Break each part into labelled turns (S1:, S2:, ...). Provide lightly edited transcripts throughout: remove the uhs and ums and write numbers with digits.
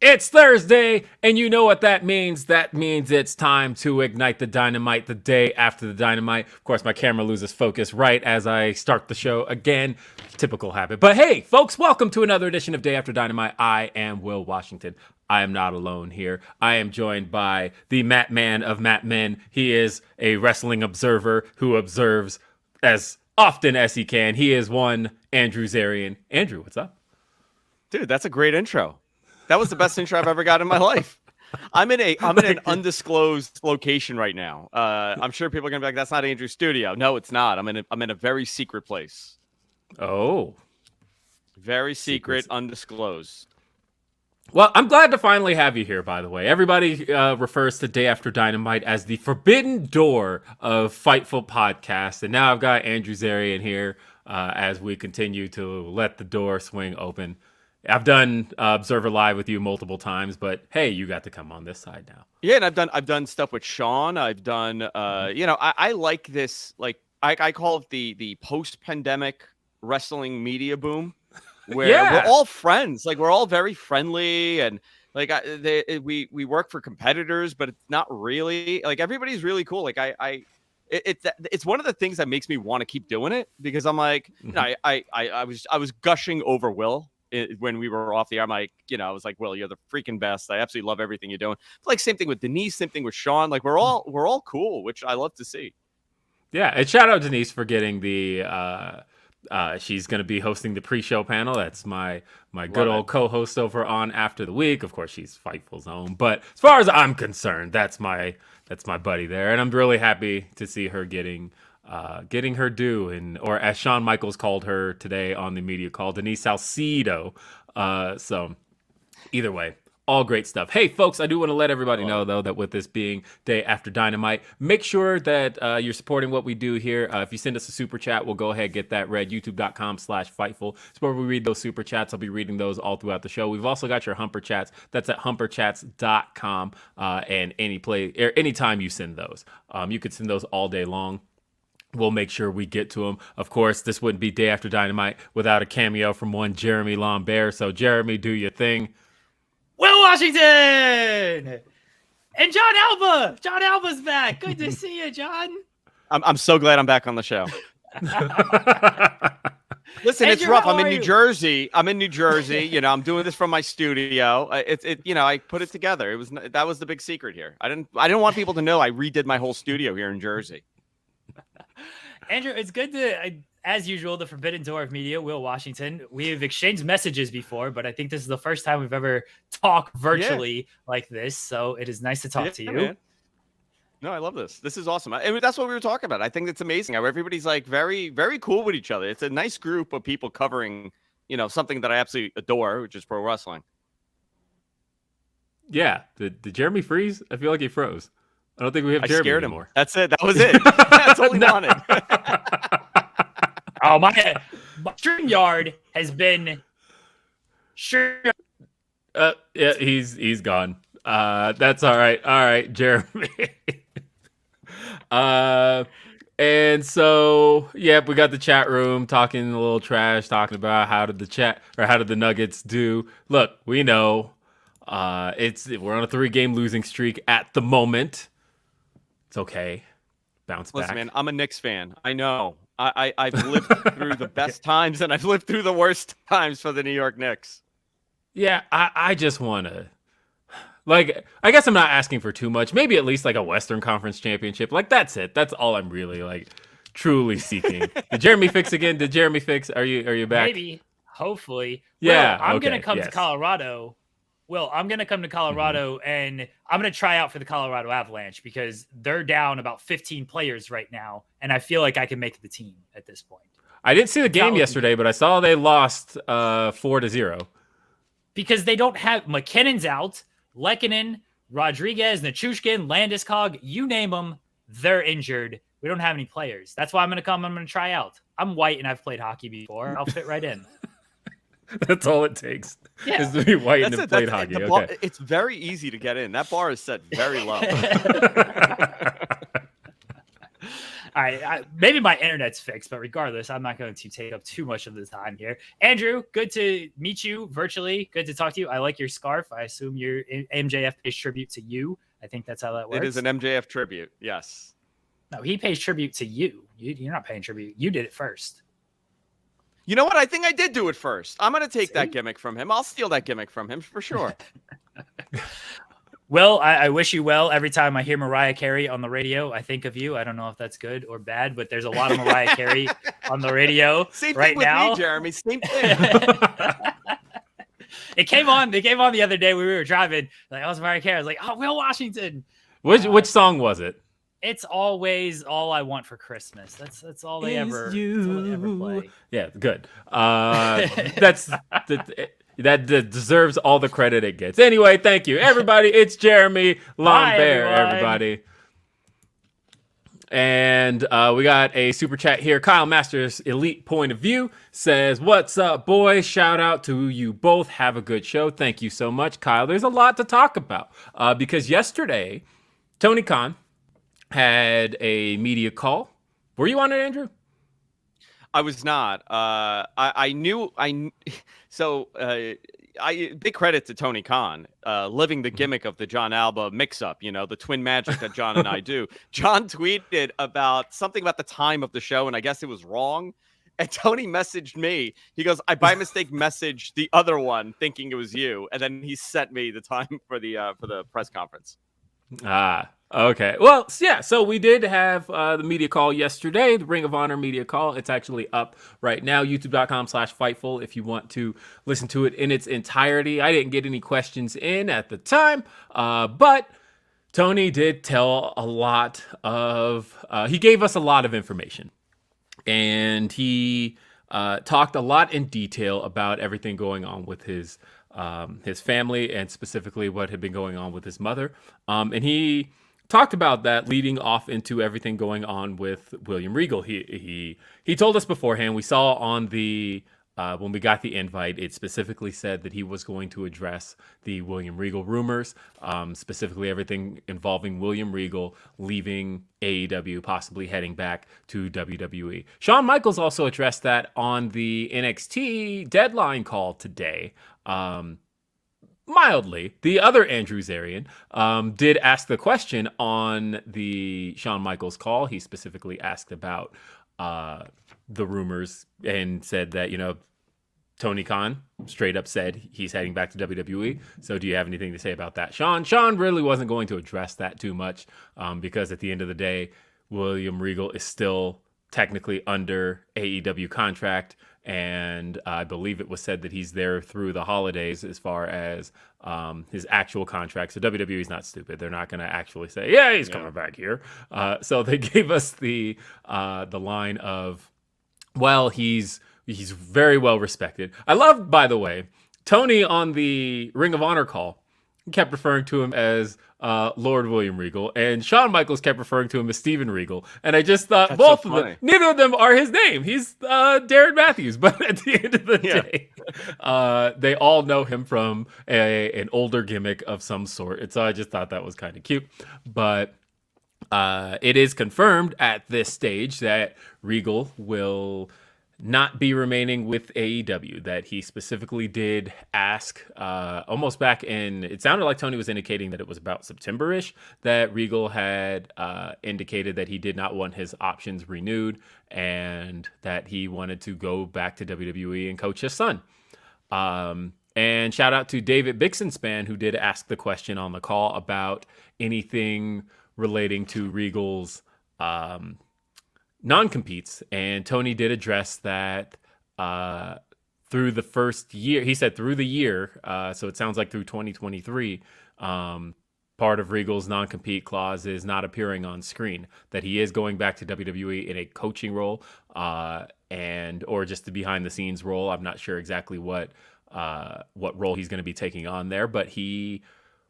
S1: It's Thursday, and you know what that means. That means it's time to ignite the dynamite the day after the dynamite. Of course, my camera loses focus right as I start the show again. Typical habit. But hey, folks, welcome to another edition of Day After Dynamite. I am Will Washington. I am not alone here. I am joined by the Matt Man of Matt Men. He is a wrestling observer who observes as often as he can. He is one Andrew Zarian. Andrew, what's up?
S2: Dude, that's a great intro. That was the best intro I've ever got in my life. I'm in an undisclosed location right now. I'm sure people are gonna be like, "That's not Andrew's studio." No, it's not. I'm in a very secret place.
S1: Oh,
S2: very secret, undisclosed.
S1: Well, I'm glad to finally have you here, by the way. Everybody refers to Day After Dynamite as the forbidden door of Fightful podcast. And now I've got Andrew Zarian here as we continue to let the door swing open. I've done Observer Live with you multiple times, but hey, you got to come on this side now.
S2: Yeah, and I've done stuff with Sean. I've done, I like this, like, I call it the post-pandemic wrestling media boom. Where we're all friends, like we're all very friendly, and like we work for competitors, but it's not really like everybody's really cool. Like it's one of the things that makes me want to keep doing it because I'm like, I was gushing over Will when we were off the air. I'm like, I was like, Will, you're the freaking best. I absolutely love everything you're doing. It's like same thing with Denise, same thing with Sean. Like we're all cool, which I love to see.
S1: Yeah, and shout out Denise for getting the. She's going to be hosting the pre-show panel. That's my good old co-host over on After the Week. Of course, she's Fightful's own, but as far as I'm concerned, that's my buddy there, and I'm really happy to see her getting her due, and or as Shawn Michaels called her today on the media call, Denise Salcedo. So either way. All great stuff. Hey, folks, I do want to let everybody know, though, that with this being Day After Dynamite, make sure that you're supporting what we do here. If you send us a super chat, we'll go ahead and get that read. YouTube.com/Fightful. It's where we read those super chats. I'll be reading those all throughout the show. We've also got your Humper Chats. That's at humperchats.com. And anytime you send those, you could send those all day long. We'll make sure we get to them. Of course, this wouldn't be Day After Dynamite without a cameo from one Jeremy Lambert. So, Jeremy, do your thing.
S3: Will Washington and John Alba. John Alba's back. Good to see you, John.
S2: I'm so glad I'm back on the show. Listen,
S3: Andrew,
S2: it's rough.
S3: how
S2: I'm in
S3: are
S2: New
S3: you?
S2: Jersey. I'm doing this from my studio. I put it together. That was the big secret here. I didn't want people to know I redid my whole studio here in Jersey.
S3: Andrew, it's good to, as usual, the forbidden door of media, Will Washington. We have exchanged messages before, but I think this is the first time we've ever talked virtually like this. So it is nice to talk to you.
S2: Man. No, I love this. This is awesome. I mean, that's what we were talking about. I think it's amazing how everybody's like very, very cool with each other. It's a nice group of people covering, something that I absolutely adore, which is pro wrestling.
S1: Yeah. Did Jeremy freeze? I feel like he froze. I don't think we have Jeremy anymore.
S2: That's it. That was it. That's all he wanted.
S3: Oh, my StreamYard has been sure.
S1: Yeah, he's gone. That's all right. All right, Jeremy. And so, we got the chat room talking a little trash, talking about how did the Nuggets do. Look, we know we're on a 3-game losing streak at the moment. It's okay. Bounce back.
S2: Listen, man, I'm a Knicks fan. I know. I've lived through the best times and I've lived through the worst times for the New York Knicks.
S1: Yeah, I just want to, like, I guess I'm not asking for too much. Maybe at least like a Western Conference championship. Like, that's it. That's all I'm really, like, truly seeking. Did Jeremy fix again? Did Jeremy fix? Are you back?
S3: Maybe. Hopefully.
S1: Yeah.
S3: Well, I'm going to come to Colorado. Will, I'm going to come to Colorado and I'm going to try out for the Colorado Avalanche because they're down about 15 players right now. And I feel like I can make the team at this point.
S1: I didn't see the game yesterday, but I saw they lost 4-0.
S3: Because they don't have McKinnon's out, Lehkonen, Rodriguez, Nichushkin, Landeskog, you name them, they're injured. We don't have any players. That's why I'm going to come. I'm going to try out. I'm white and I've played hockey before. I'll fit right in.
S1: That's all it takes is to be white and have played hockey. Okay.
S2: It's very easy to get in. That bar is set very low.
S3: All right, maybe my internet's fixed, but regardless, I'm not going to take up too much of the time here. Andrew, good to meet you virtually. Good to talk to you. I like your scarf. I assume your MJF pays tribute to you. I think that's how that works.
S2: It is an MJF tribute. Yes.
S3: No, he pays tribute to you. You're not paying tribute. You did it first.
S2: You know what? I think I did do it first. I'm going to take that gimmick from him. I'll steal that gimmick from him for sure.
S3: Well, I wish you well. Every time I hear Mariah Carey on the radio, I think of you. I don't know if that's good or bad, but there's a lot of Mariah Carey on the radio
S2: Same
S3: right
S2: thing with
S3: now.
S2: me, Jeremy. Same thing.
S3: It came on the other day when we were driving. Like, I was Mariah Carey. I was like, oh, Will Washington.
S1: Which song was it?
S3: It's always All I Want for Christmas. That's all they ever play.
S1: Yeah, good. That deserves all the credit it gets. Anyway, thank you, everybody. It's Jeremy Lambert, everybody. And we got a super chat here. Kyle Masters, Elite Point of View, says, "What's up, boys? Shout out to you both. Have a good show." Thank you so much, Kyle. There's a lot to talk about because yesterday, Tony Khan had a media call. Were you on it, Andrew?
S2: I was not. Big credit to Tony Khan, living the gimmick of the John Alba mix-up, the twin magic that John and I do. John tweeted about something about the time of the show, and I guess it was wrong. And Tony messaged me. He goes, I by mistake messaged the other one thinking it was you. And then he sent me the time for the press conference.
S1: Okay. Well, yeah, so we did have the media call yesterday, the Ring of Honor media call. It's actually up right now, youtube.com/Fightful, if you want to listen to it in its entirety. I didn't get any questions in at the time, but Tony did tell a lot of, he gave us a lot of information. And he talked a lot in detail about everything going on with his family and specifically what had been going on with his mother. And he talked about that leading off into everything going on with William Regal. He told us beforehand, we saw on the when we got the invite, it specifically said that he was going to address the William Regal rumors, specifically everything involving William Regal leaving AEW, possibly heading back to WWE. Shawn Michaels also addressed that on the NXT deadline call today. Mildly. The other Andrew Zarian did ask the question on the Shawn Michaels call. He specifically asked about the rumors and said that, Tony Khan straight up said he's heading back to WWE. So do you have anything to say about that, Shawn? Shawn really wasn't going to address that too much because at the end of the day, William Regal is still technically under AEW contract. And I believe it was said that he's there through the holidays as far as his actual contract. So WWE's not stupid. They're not going to actually say, yeah, he's coming back here. So they gave us the line of, well, he's very well respected. I love, by the way, Tony on the Ring of Honor call kept referring to him as Lord William Regal, and Shawn Michaels kept referring to him as Steven Regal. And I just thought both of them, neither of them are his name. He's Darren Matthews. But at the end of the day, they all know him from an older gimmick of some sort. And so I just thought that was kind of cute. But it is confirmed at this stage that Regal will not be remaining with AEW, that he specifically did ask almost back in, it sounded like Tony was indicating that it was about September-ish, that Regal had indicated that he did not want his options renewed and that he wanted to go back to WWE and coach his son. And shout out to David Bixenspan, who did ask the question on the call about anything relating to Regal's non-competes, and Tony did address that through the first year. He said through the year, so it sounds like through 2023, part of Regal's non-compete clause is not appearing on screen, that he is going back to WWE in a coaching role or just a behind-the-scenes role. I'm not sure exactly what role he's going to be taking on there, but he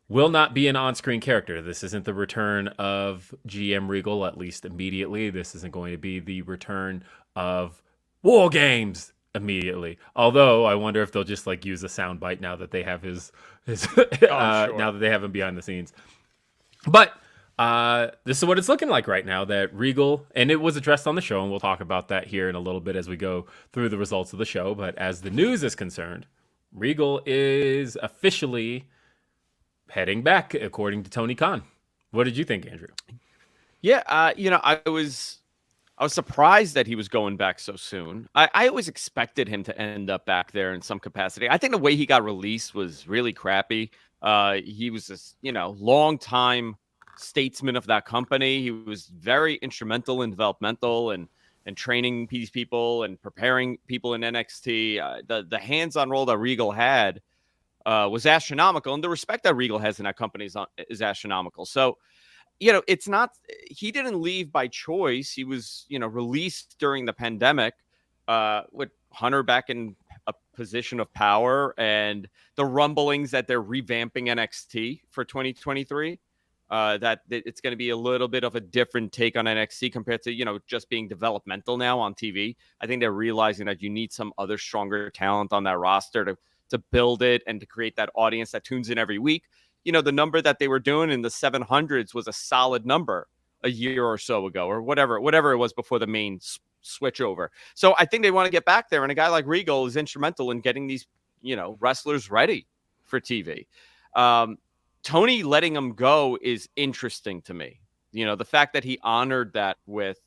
S1: will not be an on-screen character. This isn't the return of GM Regal, at least immediately. This isn't going to be the return of War Games immediately. Although I wonder if they'll just use a soundbite now that they have his now that they have him behind the scenes. But this is what it's looking like right now, that Regal, and it was addressed on the show, and we'll talk about that here in a little bit as we go through the results of the show. But as the news is concerned, Regal is officially heading back, according to Tony Khan. What did you think, Andrew?
S2: Yeah, I was surprised that he was going back so soon. I always expected him to end up back there in some capacity. I think the way he got released was really crappy. He was this, long time statesman of that company. He was very instrumental in developmental and training these people and preparing people in NXT. The hands-on role that Regal had was astronomical, and the respect that Regal has in that company is astronomical. So, it's not, he didn't leave by choice. He was, released during the pandemic with Hunter back in a position of power, and the rumblings that they're revamping NXT for 2023. That it's going to be a little bit of a different take on NXT compared to, just being developmental now on TV. I think they're realizing that you need some other stronger talent on that roster to build it and to create that audience that tunes in every week. The number that they were doing in the 700s was a solid number a year or so ago, or whatever it was before the main switch over. So I think they want to get back there. And a guy like Regal is instrumental in getting these, wrestlers ready for TV. Tony letting him go is interesting to me. The fact that he honored that with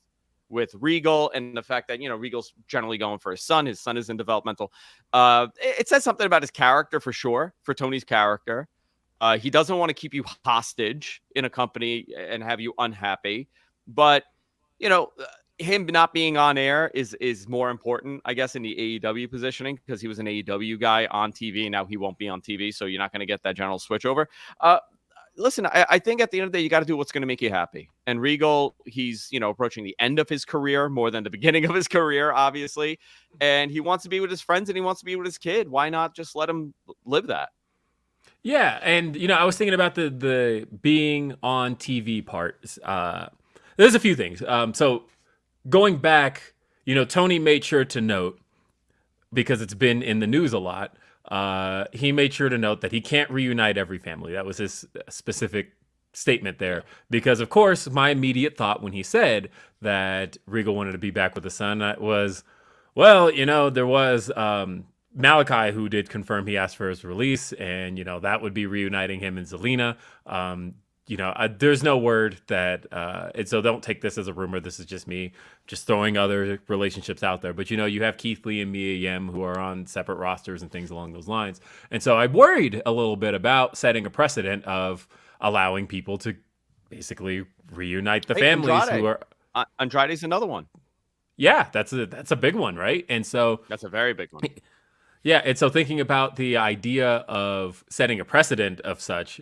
S2: Regal, and the fact that, Regal's generally going for his son is in developmental. It says something about his character for sure, for Tony's character. He doesn't want to keep you hostage in a company and have you unhappy. But, him not being on air is more important, I guess, in the AEW positioning, because he was an AEW guy on TV, and now he won't be on TV. So you're not going to get that general switchover. Listen, I think at the end of the day, you got to do what's going to make you happy. And Regal, he's, approaching the end of his career more than the beginning of his career, obviously. And he wants to be with his friends, and he wants to be with his kid. Why not just let him live that?
S1: Yeah, and I was thinking about the being on TV part. There's a few things. So going back, Tony made sure to note, because it's been in the news a lot. He made sure to note that he can't reunite every family. That was his specific statement there. Because of course, my immediate thought when he said that Regal wanted to be back with the son was, well, there was Malachi, who did confirm he asked for his release, and that would be reuniting him and Zelina. There's no word that, and so don't take this as a rumor. This is just me just throwing other relationships out there. But you have Keith Lee and Mia Yim, who are on separate rosters and things along those lines. And so I worried a little bit about setting a precedent of allowing people to basically reunite the families
S2: Andrade.
S1: who are.
S2: Andrade's another one.
S1: Yeah, that's a big one, right? And so
S2: that's a very big one.
S1: Yeah, and so thinking about the idea of setting a precedent of such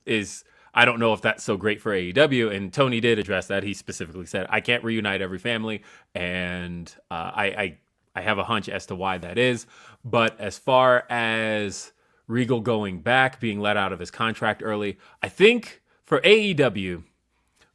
S1: is, I don't know if that's so great for AEW, and Tony did address that. He specifically said, I can't reunite every family, and I have a hunch as to why that is. But as far as Regal going back, being let out of his contract early, I think for AEW,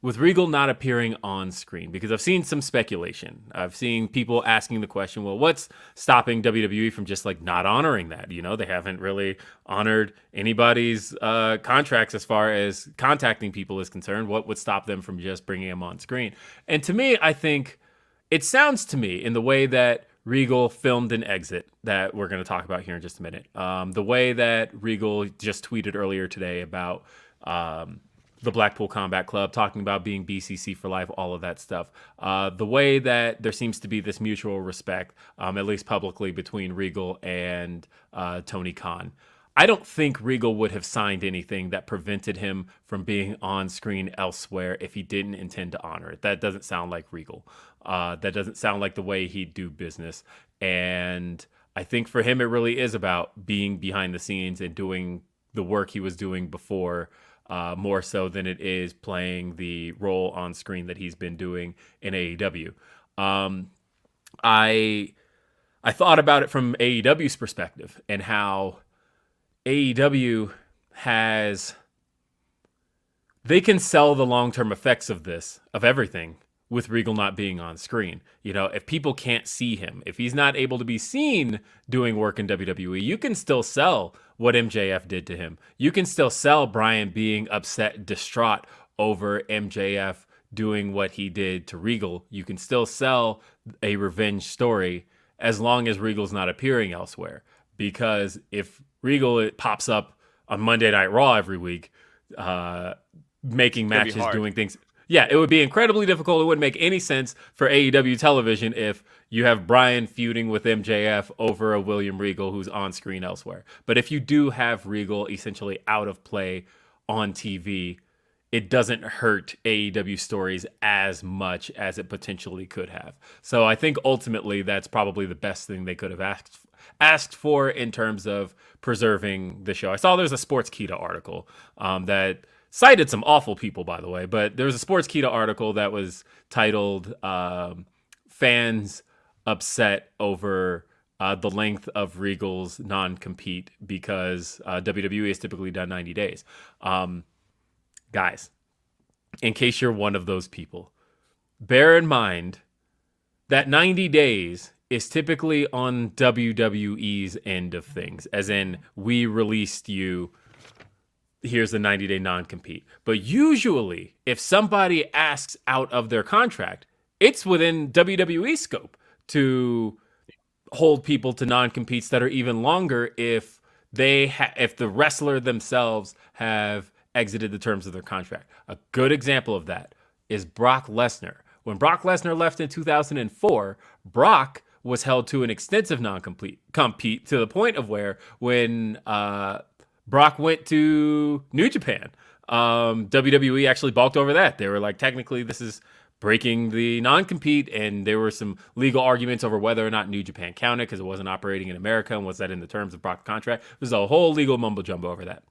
S1: with Regal not appearing on screen, because I've seen some speculation. I've seen people asking the question, well, what's stopping WWE from just not honoring that? They haven't really honored anybody's contracts as far as contacting people is concerned. What would stop them from just bringing him on screen? And to me, I think it sounds to me, in the way that Regal filmed an exit that we're going to talk about here in just a minute, the way that Regal just tweeted earlier today about the Blackpool Combat Club, talking about being BCC for life, all of that stuff. The way that there seems to be this mutual respect, at least publicly, between Regal and Tony Khan. I don't think Regal would have signed anything that prevented him from being on screen elsewhere if he didn't intend to honor it. That doesn't sound like Regal. That doesn't sound like the way he'd do business. And I think for him, it really is about being behind the scenes and doing the work he was doing before, more so than it is playing the role on screen that he's been doing in AEW. I thought about it from AEW's perspective, and how AEW they can sell the long-term effects of this, of everything, with Regal not being on screen. If people can't see him, if he's not able to be seen doing work in WWE, you can still sell what MJF did to him. You can still sell Bryan being upset, distraught over MJF doing what he did to Regal. You can still sell a revenge story as long as Regal's not appearing elsewhere. Because if Regal pops up on Monday Night Raw every week, making matches, doing things, yeah, it would be incredibly difficult. It wouldn't make any sense for AEW television if you have Bryan feuding with MJF over a William Regal who's on screen elsewhere. But if you do have Regal essentially out of play on TV, it doesn't hurt AEW stories as much as it potentially could have. So I think ultimately that's probably the best thing they could have asked for in terms of preserving the show. I saw there's a Sportskeeda article that cited some awful people, by the way, but there was a Sportskeeda article that was titled Fans Upset Over the length of Regal's non-compete because WWE has typically done 90 days. Guys, in case you're one of those people, bear in mind that 90 days is typically on WWE's end of things, as in we released you, here's a 90-day non-compete. But usually, if somebody asks out of their contract, it's within WWE scope to hold people to non-competes that are even longer if if the wrestler themselves have exited the terms of their contract. A good example of that is Brock Lesnar. When Brock Lesnar left in 2004, Brock was held to an extensive non-compete to the point of where when Brock went to New Japan, WWE actually balked over that. They were like, technically, this is breaking the non-compete, and there were some legal arguments over whether or not New Japan counted because it wasn't operating in America, and was that in the terms of Brock's contract. There's a whole legal mumbo-jumbo over that.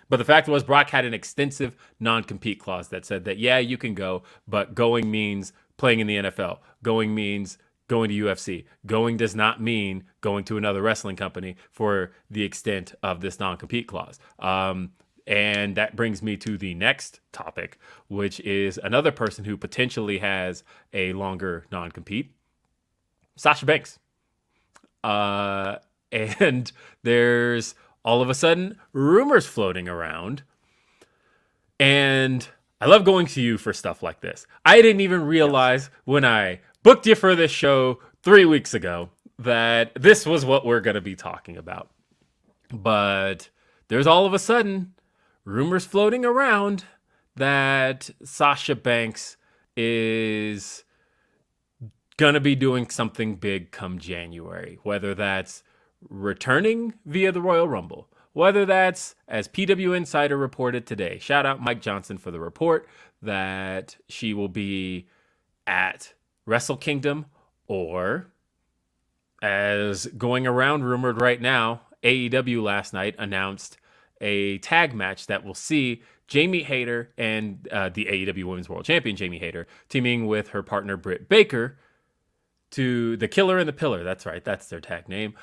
S1: But the fact was, Brock had an extensive non-compete clause that said that, yeah, you can go, but going means playing in the NFL. Going means going to UFC. Going does not mean going to another wrestling company for the extent of this non-compete clause. And that brings me to the next topic, which is another person who potentially has a longer non-compete, Sasha Banks. And there's all of a sudden rumors floating around. And I love going to you for stuff like this. I didn't even realize when I booked you for this show 3 weeks ago that this was what we're going to be talking about. But there's all of a sudden rumors floating around that Sasha Banks is going to be doing something big come January, whether that's returning via the Royal Rumble, whether that's, as PW Insider reported today, shout out Mike Johnson for the report, that she will be at Wrestle Kingdom, or, as going around rumored right now, AEW last night announced a tag match that will see Jamie Hayter and the AEW Women's World Champion Jamie Hayter teaming with her partner Britt Baker to the Killer and the Pillar. That's right. That's their tag name.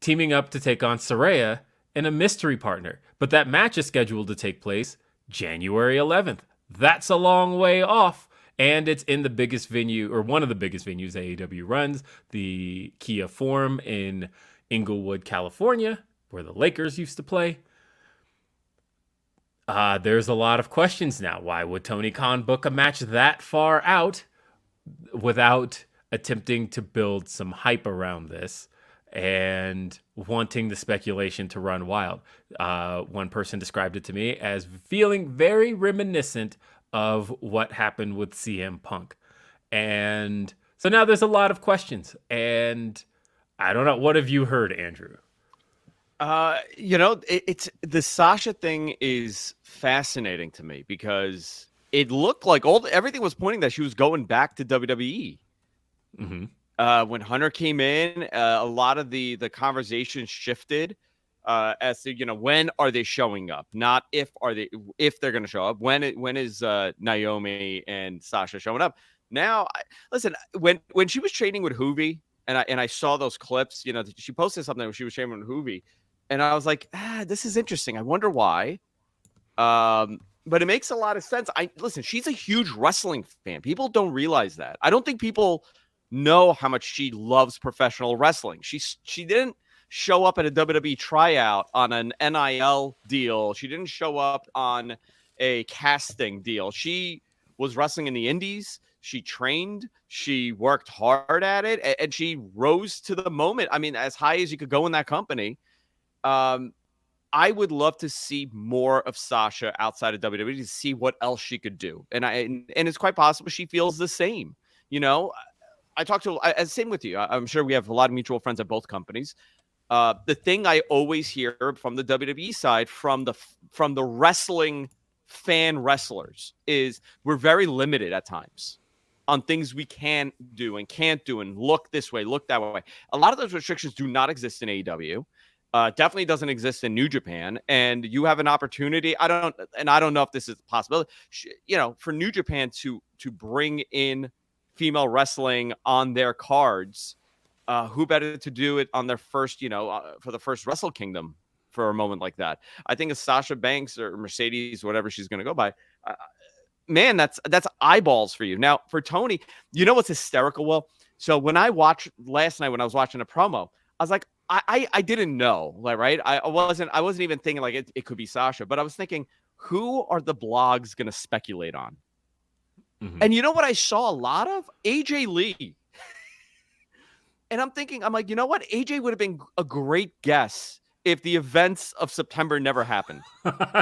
S1: Teaming up to take on Saraya and a mystery partner. But that match is scheduled to take place January 11th. That's a long way off. And it's in the biggest venue, or one of the biggest venues AEW runs, the Kia Forum in Inglewood, California, where the Lakers used to play. There's a lot of questions now. Why would Tony Khan book a match that far out without attempting to build some hype around this and wanting the speculation to run wild? One person described it to me as feeling very reminiscent of what happened with CM Punk. And so now there's a lot of questions. And I don't know. What have you heard, Andrew?
S2: It's the Sasha thing is fascinating to me because it looked like everything was pointing that she was going back to WWE. Mm-hmm. When Hunter came in, a lot of the conversation shifted as to when are they showing up, not if they're going to show up. When is Naomi and Sasha showing up? Now, listen, when she was training with Hoovy, and I saw those clips, she posted something when she was training with Hoovy, and I was like, this is interesting. I wonder why. But it makes a lot of sense. Listen, she's a huge wrestling fan. People don't realize that. I don't think people know how much she loves professional wrestling. She didn't show up at a WWE tryout on an NIL deal. She didn't show up on a casting deal. She was wrestling in the indies. She trained. She worked hard at it, and she rose to the moment. I mean, as high as you could go in that company. I would love to see more of Sasha outside of WWE to see what else she could do. And it's quite possible she feels the same. You know, I talked to, same with you. I'm sure we have a lot of mutual friends at both companies. The thing I always hear from the WWE side, from the wrestling fan wrestlers, is we're very limited at times on things we can do and can't do, and look this way, look that way. A lot of those restrictions do not exist in AEW. Definitely doesn't exist in New Japan, and you have an opportunity. I don't know if this is a possibility. You know, for New Japan to bring in female wrestling on their cards, who better to do it on their first, for the first Wrestle Kingdom for a moment like that? I think it's Sasha Banks or Mercedes, whatever she's going to go by. Man, that's eyeballs for you. Now, for Tony, you know what's hysterical, Will? So when I watched last night, when I was watching a promo, I was like, I didn't know, like, right? I wasn't even thinking like it could be Sasha, but I was thinking, who are the blogs going to speculate on? Mm-hmm. And you know what I saw a lot of? AJ Lee. And I'm like, you know what? AJ would have been a great guess if the events of September never happened.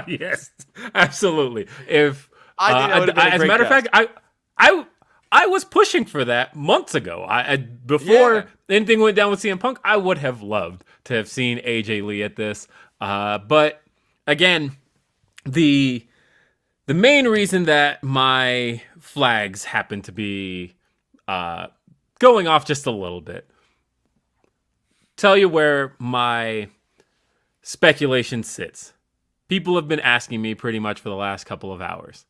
S1: Yes, absolutely. If
S2: as
S1: a matter of fact, I was pushing for that months ago. Before anything went down with CM Punk, I would have loved to have seen AJ Lee at this. But again, the main reason that my flags happen to be going off just a little bit, tell you where my speculation sits. People have been asking me pretty much for the last couple of hours,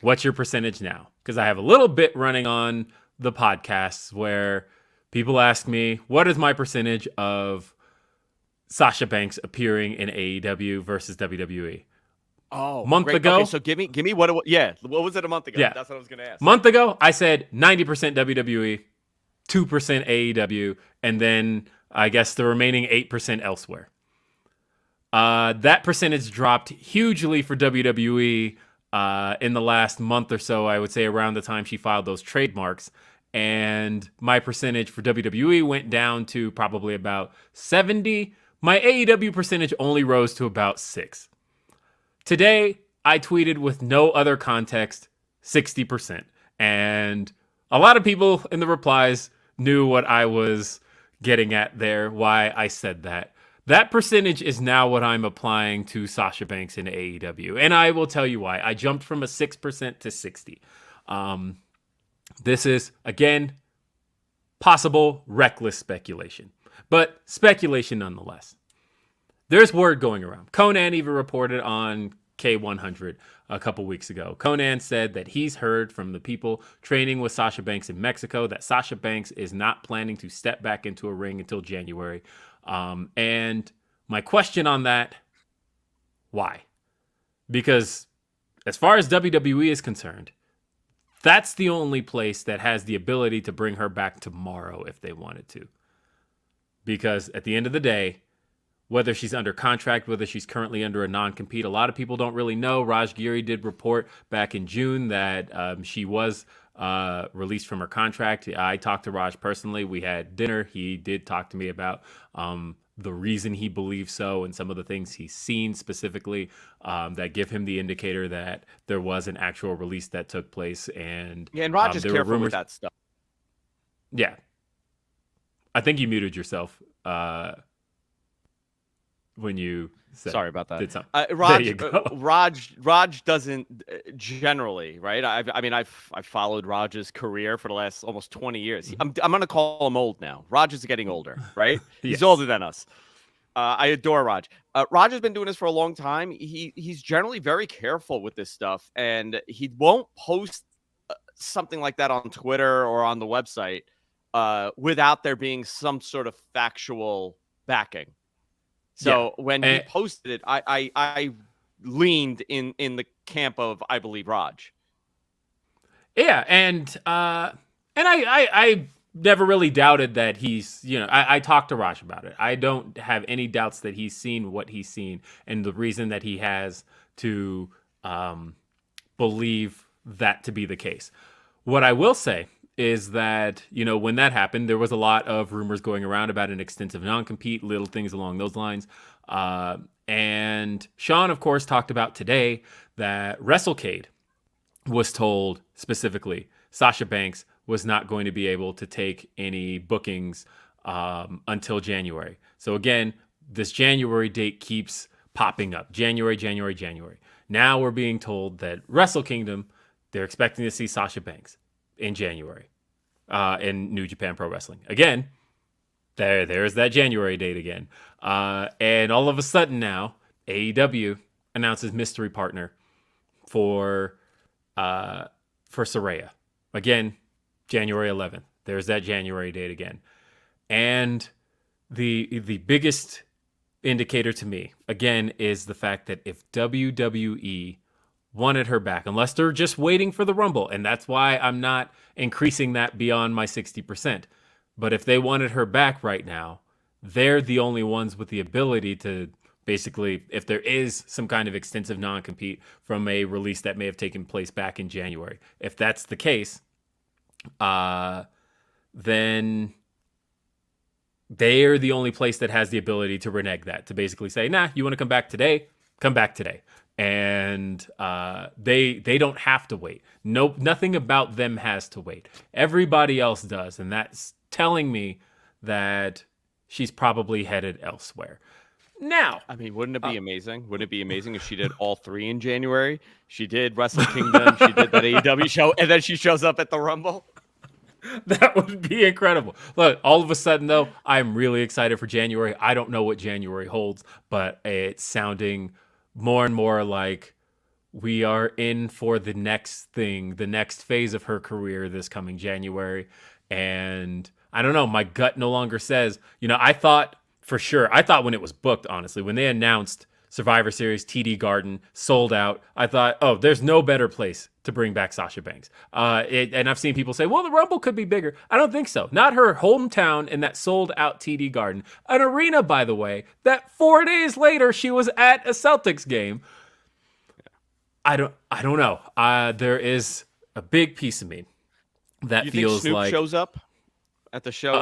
S1: what's your percentage now? Because I have a little bit running on the podcasts where people ask me, what is my percentage of Sasha Banks appearing in AEW versus WWE?
S2: Oh,
S1: month ago.
S2: Okay, so give me what was it a month ago?
S1: Yeah.
S2: That's what I was going to ask.
S1: Month ago, I said 90% WWE, 2% AEW, and then I guess the remaining 8% elsewhere. That percentage dropped hugely for WWE in the last month or so, I would say around the time she filed those trademarks. And my percentage for WWE went down to probably about 70. My AEW percentage only rose to about 6. Today, I tweeted with no other context, 60%. And a lot of people in the replies knew what I was getting at there, why I said that. That percentage is now what I'm applying to Sasha Banks in AEW. And I will tell you why. I jumped from a 6% to 60. This is, again, possible reckless speculation. But speculation nonetheless. There's word going around. Conan even reported on K100 a couple weeks ago. Conan said that he's heard from the people training with Sasha Banks in Mexico that Sasha Banks is not planning to step back into a ring until January. And my question on that, why? Because as far as WWE is concerned, that's the only place that has the ability to bring her back tomorrow if they wanted to. Because at the end of the day, whether she's under contract, whether she's currently under a non-compete, a lot of people don't really know. Raj Giri did report back in June that she was released from her contract. I talked to Raj personally. We had dinner. He did talk to me about the reason he believes so and some of the things he's seen specifically that give him the indicator that there was an actual release that took place. And
S2: Raj is careful with that stuff.
S1: Yeah. I think you muted yourself when you said,
S2: sorry about that.
S1: Did something.
S2: Raj, there you go. Raj doesn't generally, right? I've followed Raj's career for the last almost 20 years. I'm going to call him old now. Raj is getting older, right? He's older than us. I adore Raj. Raj has been doing this for a long time. He's generally very careful with this stuff, and he won't post something like that on Twitter or on the website without there being some sort of factual backing. So when he posted it, I leaned in the camp of I believe Raj.
S1: Yeah, and I never really doubted that he's, I talked to Raj about it. I don't have any doubts that he's seen what he's seen, and the reason that he has to believe that to be the case. What I will say is that, when that happened, there was a lot of rumors going around about an extensive non-compete, little things along those lines. And Sean, of course, talked about today that WrestleCade was told specifically Sasha Banks was not going to be able to take any bookings until January. So again, this January date keeps popping up. January. Now we're being told that Wrestle Kingdom, they're expecting to see Sasha Banks in January in New Japan Pro Wrestling. Again, there's that January date again. And all of a sudden now, AEW announces mystery partner for Saraya. Again, January 11th. There's that January date again. And the biggest indicator to me, again, is the fact that if WWE wanted her back, unless they're just waiting for the Rumble, and that's why I'm not increasing that beyond my 60%. But if they wanted her back right now, they're the only ones with the ability to basically, if there is some kind of extensive non-compete from a release that may have taken place back in January, if that's the case, then they're the only place that has the ability to renege that, to basically say, nah, you want to come back today? Come back today. And they don't have to wait. Nothing about them has to wait. Everybody else does, and that's telling me that she's probably headed elsewhere. Now,
S2: I mean, wouldn't it be amazing? Wouldn't it be amazing if she did all three in January? She did Wrestle Kingdom, she did that AEW show, and then she shows up at the Rumble.
S1: That would be incredible. Look, all of a sudden, though, I'm really excited for January. I don't know what January holds, but it's sounding more and more like we are in for the next thing, the next phase of her career this coming January. And I don't know, my gut no longer says, I thought when it was booked, honestly, when they announced Survivor Series, TD Garden, sold out, I thought, oh, there's no better place to bring back Sasha Banks. And I've seen people say, well, the Rumble could be bigger. I don't think so. Not her hometown in that sold out TD Garden. An arena, by the way, that 4 days later she was at a Celtics game. I don't know. There is a big piece of me that
S2: you
S1: feels
S2: think Snoop
S1: like
S2: shows up at the show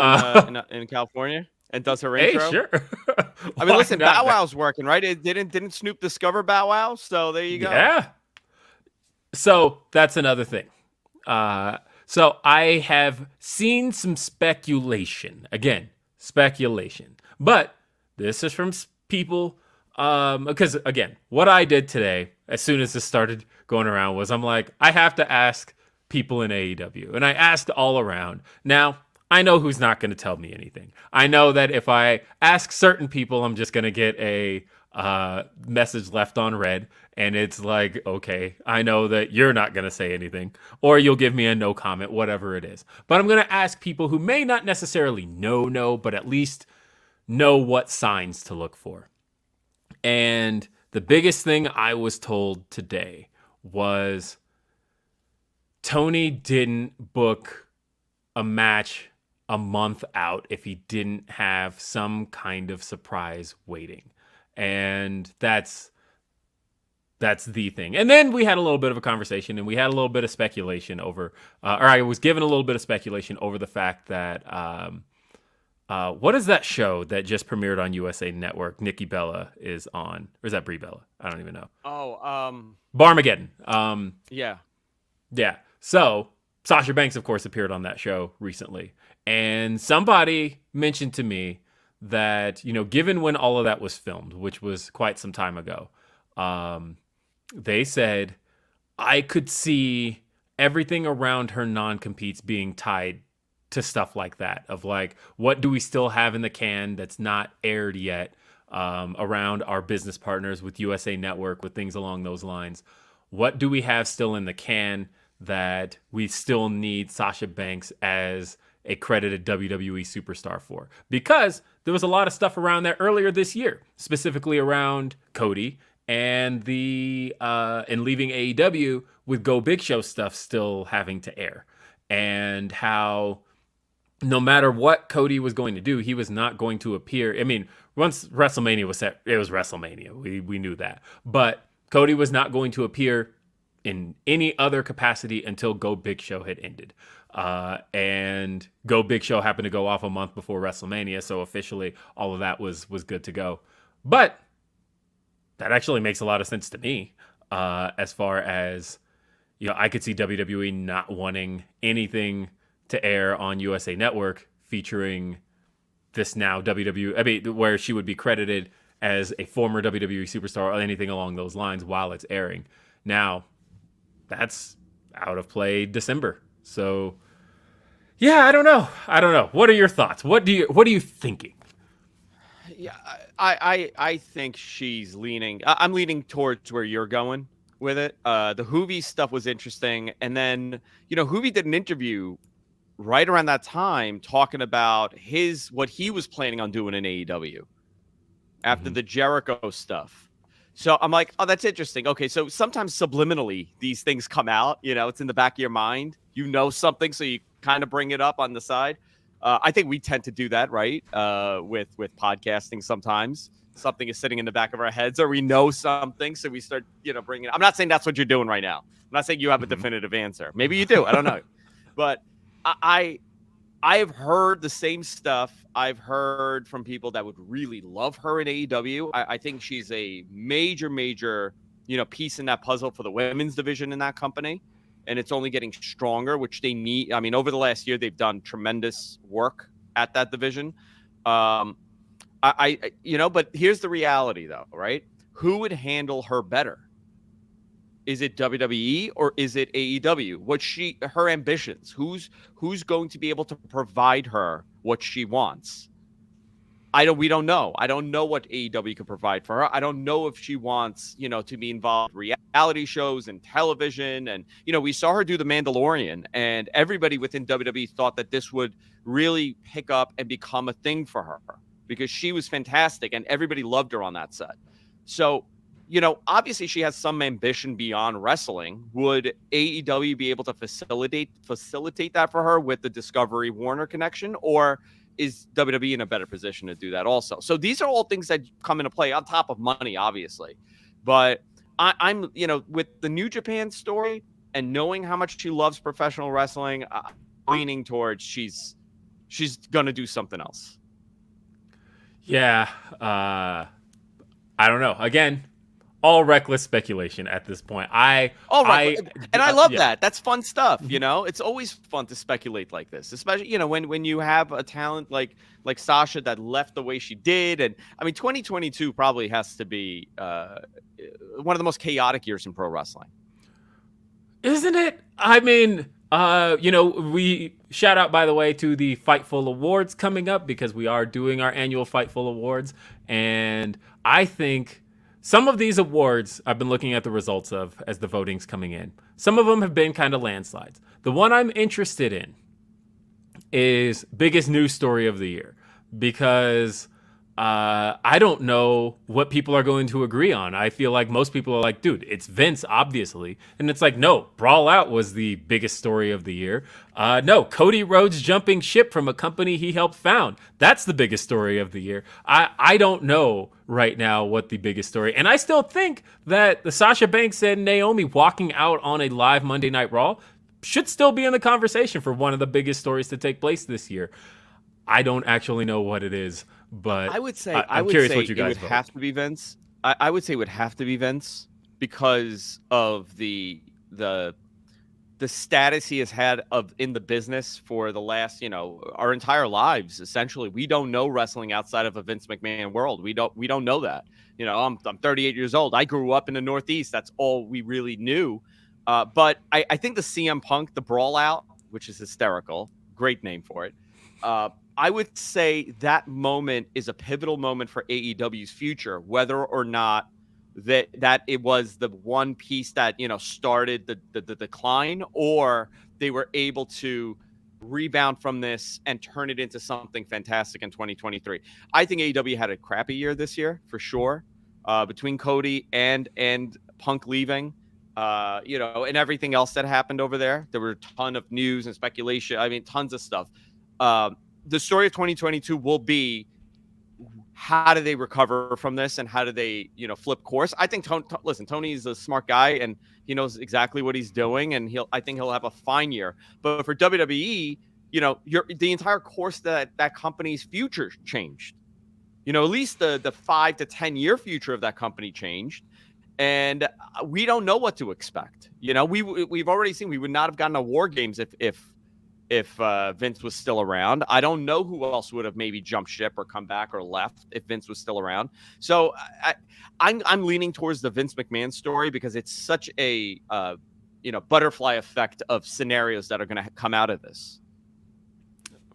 S2: in California and does her
S1: hey,
S2: intro.
S1: Sure.
S2: I mean, listen, Bow Wow's working, right? Didn't Snoop discover Bow Wow? So there you go.
S1: Yeah. So that's another thing. So I have seen some speculation. Again, speculation. But this is from people. Because, again, what I did today, as soon as this started going around, was I'm like, I have to ask people in AEW. And I asked all around. Now, I know who's not going to tell me anything. I know that if I ask certain people, I'm just going to get a message left on red. And it's like, okay, I know that you're not going to say anything. Or you'll give me a no comment, whatever it is. But I'm going to ask people who may not necessarily know, but at least know what signs to look for. And the biggest thing I was told today was Tony didn't book a match a month out if he didn't have some kind of surprise waiting. And that's the thing. And then we had a little bit of a conversation and we had a little bit of speculation over, or I was given a little bit of speculation over the fact that, what is that show that just premiered on USA Network? Nikki Bella is on, or is that Brie Bella? I don't even know.
S2: Oh,
S1: Barmageddon.
S2: Yeah.
S1: So Sasha Banks, of course, appeared on that show recently. And somebody mentioned to me that, given when all of that was filmed, which was quite some time ago, they said, I could see everything around her non-competes being tied to stuff like that, of like, what do we still have in the can that's not aired yet around our business partners with USA Network, with things along those lines? What do we have still in the can that we still need Sasha Banks as a credited WWE superstar for? Because there was a lot of stuff around that earlier this year, specifically around Cody and and leaving AEW with Go Big Show stuff still having to air, and how no matter what Cody was going to do, he was not going to appear. I mean, once WrestleMania was set, it was WrestleMania. We knew that. But Cody was not going to appear in any other capacity until Go Big Show had ended. And Go Big Show happened to go off a month before WrestleMania, so officially all of that was good to go. But that actually makes a lot of sense to me, as far as, I could see WWE not wanting anything to air on USA Network featuring this now WWE, where she would be credited as a former WWE superstar or anything along those lines while it's airing. Now, that's out of play December. So, yeah, I don't know. What are your thoughts? What are you thinking?
S2: Yeah, I think she's leaning. I'm leaning towards where you're going with it. The Hoovy stuff was interesting, and then Hoovy did an interview right around that time talking about what he was planning on doing in AEW after the Jericho stuff. So I'm like, oh, that's interesting. Okay, so sometimes subliminally these things come out. It's in the back of your mind. Something, so you kind of bring it up on the side. I think we tend to do that, right? With podcasting, sometimes something is sitting in the back of our heads, or we know something, so we start, bringing it. I'm not saying that's what you're doing right now. I'm not saying you have a definitive answer. Maybe you do. I don't know, but I've heard the same stuff I've heard from people that would really love her in AEW. I think she's a major, piece in that puzzle for the women's division in that company. And it's only getting stronger, which they need. I mean, over the last year, they've done tremendous work at that division. But here's the reality though, right? Who would handle her better? Is it WWE or is it AEW? Her ambitions? Who's going to be able to provide her what she wants? We don't know. I don't know what AEW can provide for her. I don't know if she wants, to be involved in reality shows and television. And, we saw her do The Mandalorian, and everybody within WWE thought that this would really pick up and become a thing for her because she was fantastic and everybody loved her on that set. So, obviously she has some ambition beyond wrestling. Would AEW be able to facilitate that for her with the Discovery Warner connection, or is WWE in a better position to do that also? So these are all things that come into play on top of money, obviously. But I'm with the New Japan story and knowing how much she loves professional wrestling, leaning towards she's going to do something else.
S1: Yeah. I don't know. Again, all reckless speculation at this point. I love that. That's fun stuff. It's always fun to speculate like this, especially when you have a talent like Sasha that left the way she did. And I mean, 2022 probably has to be one of the most chaotic years in pro wrestling, isn't it? I mean, we shout out, by the way, to the Fightful Awards coming up, because we are doing our annual Fightful Awards, and I think some of these awards I've been looking at the results of as the voting's coming in. Some of them have been kind of landslides. The one I'm interested in is biggest news story of the year, because I don't know what people are going to agree on. I feel like most people are like, dude, it's Vince, obviously. And it's like, no, Brawl Out was the biggest story of the year. No, Cody Rhodes jumping ship from a company he helped found. That's the biggest story of the year. I don't know right now what the biggest story. And I still think that the Sasha Banks and Naomi walking out on a live Monday Night Raw should still be in the conversation for one of the biggest stories to take place this year. I don't actually know what it is, but I'm curious what you guys vote.
S2: Have to be Vince. I would say it would have to be Vince because of the status he has had in the business for the last, our entire lives. Essentially, we don't know wrestling outside of a Vince McMahon world. We don't know that. I'm 38 years old. I grew up in the Northeast. That's all we really knew. But I think the CM Punk, the Brawl Out, which is hysterical, great name for it. I would say that moment is a pivotal moment for AEW's future, whether or not that it was the one piece that started the decline, or they were able to rebound from this and turn it into something fantastic in 2023. I think AEW had a crappy year this year for sure, between Cody and Punk leaving, and everything else that happened over there. There were a ton of news and speculation. I mean, tons of stuff. The story of 2022 will be how do they recover from this and how do they, flip course? I think Tony's a smart guy and he knows exactly what he's doing, and I think he'll have a fine year. But for WWE, the entire course that company's future changed. At least the 5 to 10 year future of that company changed, and we don't know what to expect. We've already seen we would not have gotten a War Games if Vince was still around. I don't know who else would have maybe jumped ship or come back or left if Vince was still around. So I'm leaning towards the Vince McMahon story because it's such a butterfly effect of scenarios that are going to come out of this.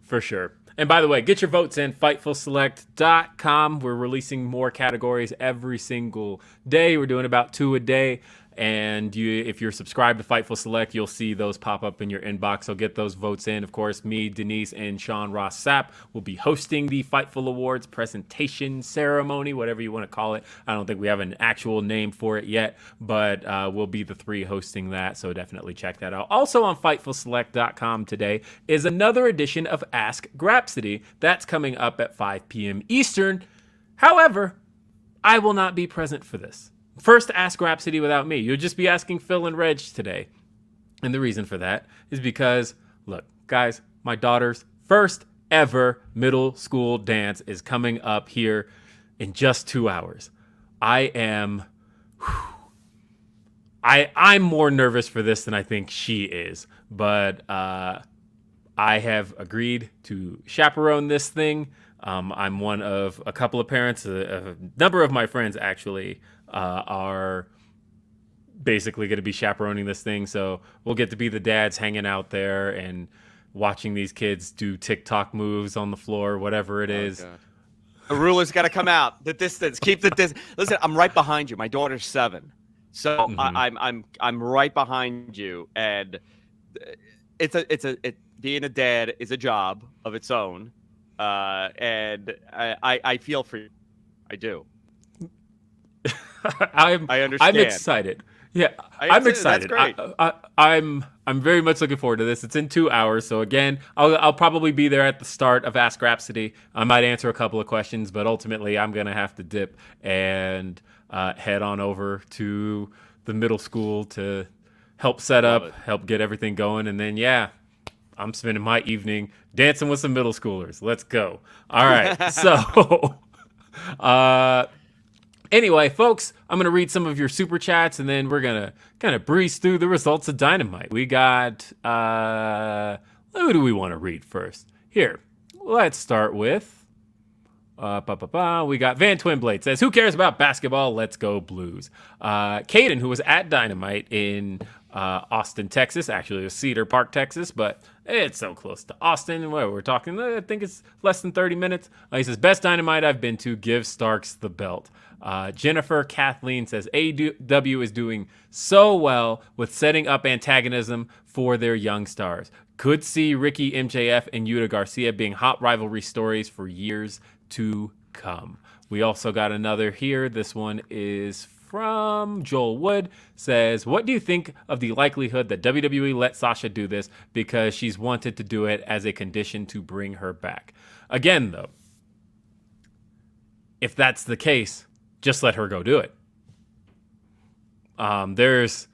S1: For sure. And by the way, get your votes in, FightfulSelect.com. We're releasing more categories every single day. We're doing about 2 a day. And if you're subscribed to Fightful Select, you'll see those pop up in your inbox. So get those votes in. Of course, me, Denise, and Sean Ross Sapp will be hosting the Fightful Awards presentation ceremony, whatever you want to call it. I don't think we have an actual name for it yet, but we'll be the 3 hosting that. So definitely check that out. Also on FightfulSelect.com today is another edition of Ask Grapsody. That's coming up at 5 p.m. Eastern. However, I will not be present for this. First Ask Rhapsody without me. You'll just be asking Phil and Reg today. And the reason for that is because, look, guys, my daughter's first ever middle school dance is coming up here in just 2 hours. I'm more nervous for this than I think she is. But I have agreed to chaperone this thing. I'm one of a couple of parents, a number of my friends actually, are basically going to be chaperoning this thing. So we'll get to be the dads hanging out there and watching these kids do TikTok moves on the floor, whatever it is.
S2: God. The ruler's got to come out. The distance. Keep the distance. Listen, I'm right behind you. My daughter's 7. So I'm right behind you. And being a dad is a job of its own. And I feel for you. I do. I understand.
S1: I'm excited. Yeah, I'm excited.
S2: That's great.
S1: I'm very much looking forward to this. It's in 2 hours, so again, I'll probably be there at the start of Ask Rhapsody. I might answer a couple of questions, but ultimately, I'm gonna have to dip and head on over to the middle school to help set up, help get everything going, and then I'm spending my evening dancing with some middle schoolers. Let's go. All right, so. Anyway, folks, I'm going to read some of your super chats, and then we're going to kind of breeze through the results of Dynamite. We got, who do we want to read first? Here, let's start with, we got Van Twinblade says, who cares about basketball? Let's go Blues. Caden, who was at Dynamite in Austin, Texas. Actually, it was Cedar Park, Texas, but it's so close to Austin. We're talking, I think it's less than 30 minutes. He says, best Dynamite I've been to, give Starks the belt. Jennifer Kathleen says, AEW is doing so well with setting up antagonism for their young stars. Could see Ricky, MJF, and Yuta Garcia being hot rivalry stories for years to come. We also got another here. This one is from Joel Wood. Says, what do you think of the likelihood that WWE let Sasha do this because she's wanted to do it as a condition to bring her back? Again, though, if that's the case, just let her go do it. There's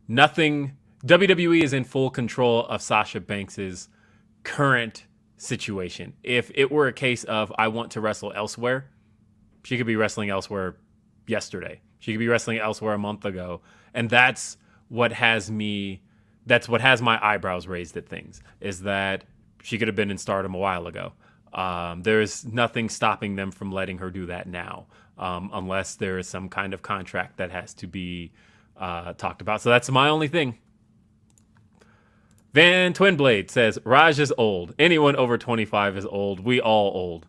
S1: nothing. WWE is in full control of Sasha Banks's current situation. If it were a case of I want to wrestle elsewhere, she could be wrestling elsewhere yesterday. She could be wrestling elsewhere a month ago. And that's what has my eyebrows raised at things, is that she could have been in Stardom a while ago. There's nothing stopping them from letting her do that now, unless there is some kind of contract that has to be talked about. So that's my only thing. Van Twinblade says, Raj is old. Anyone over 25 is old. We all old.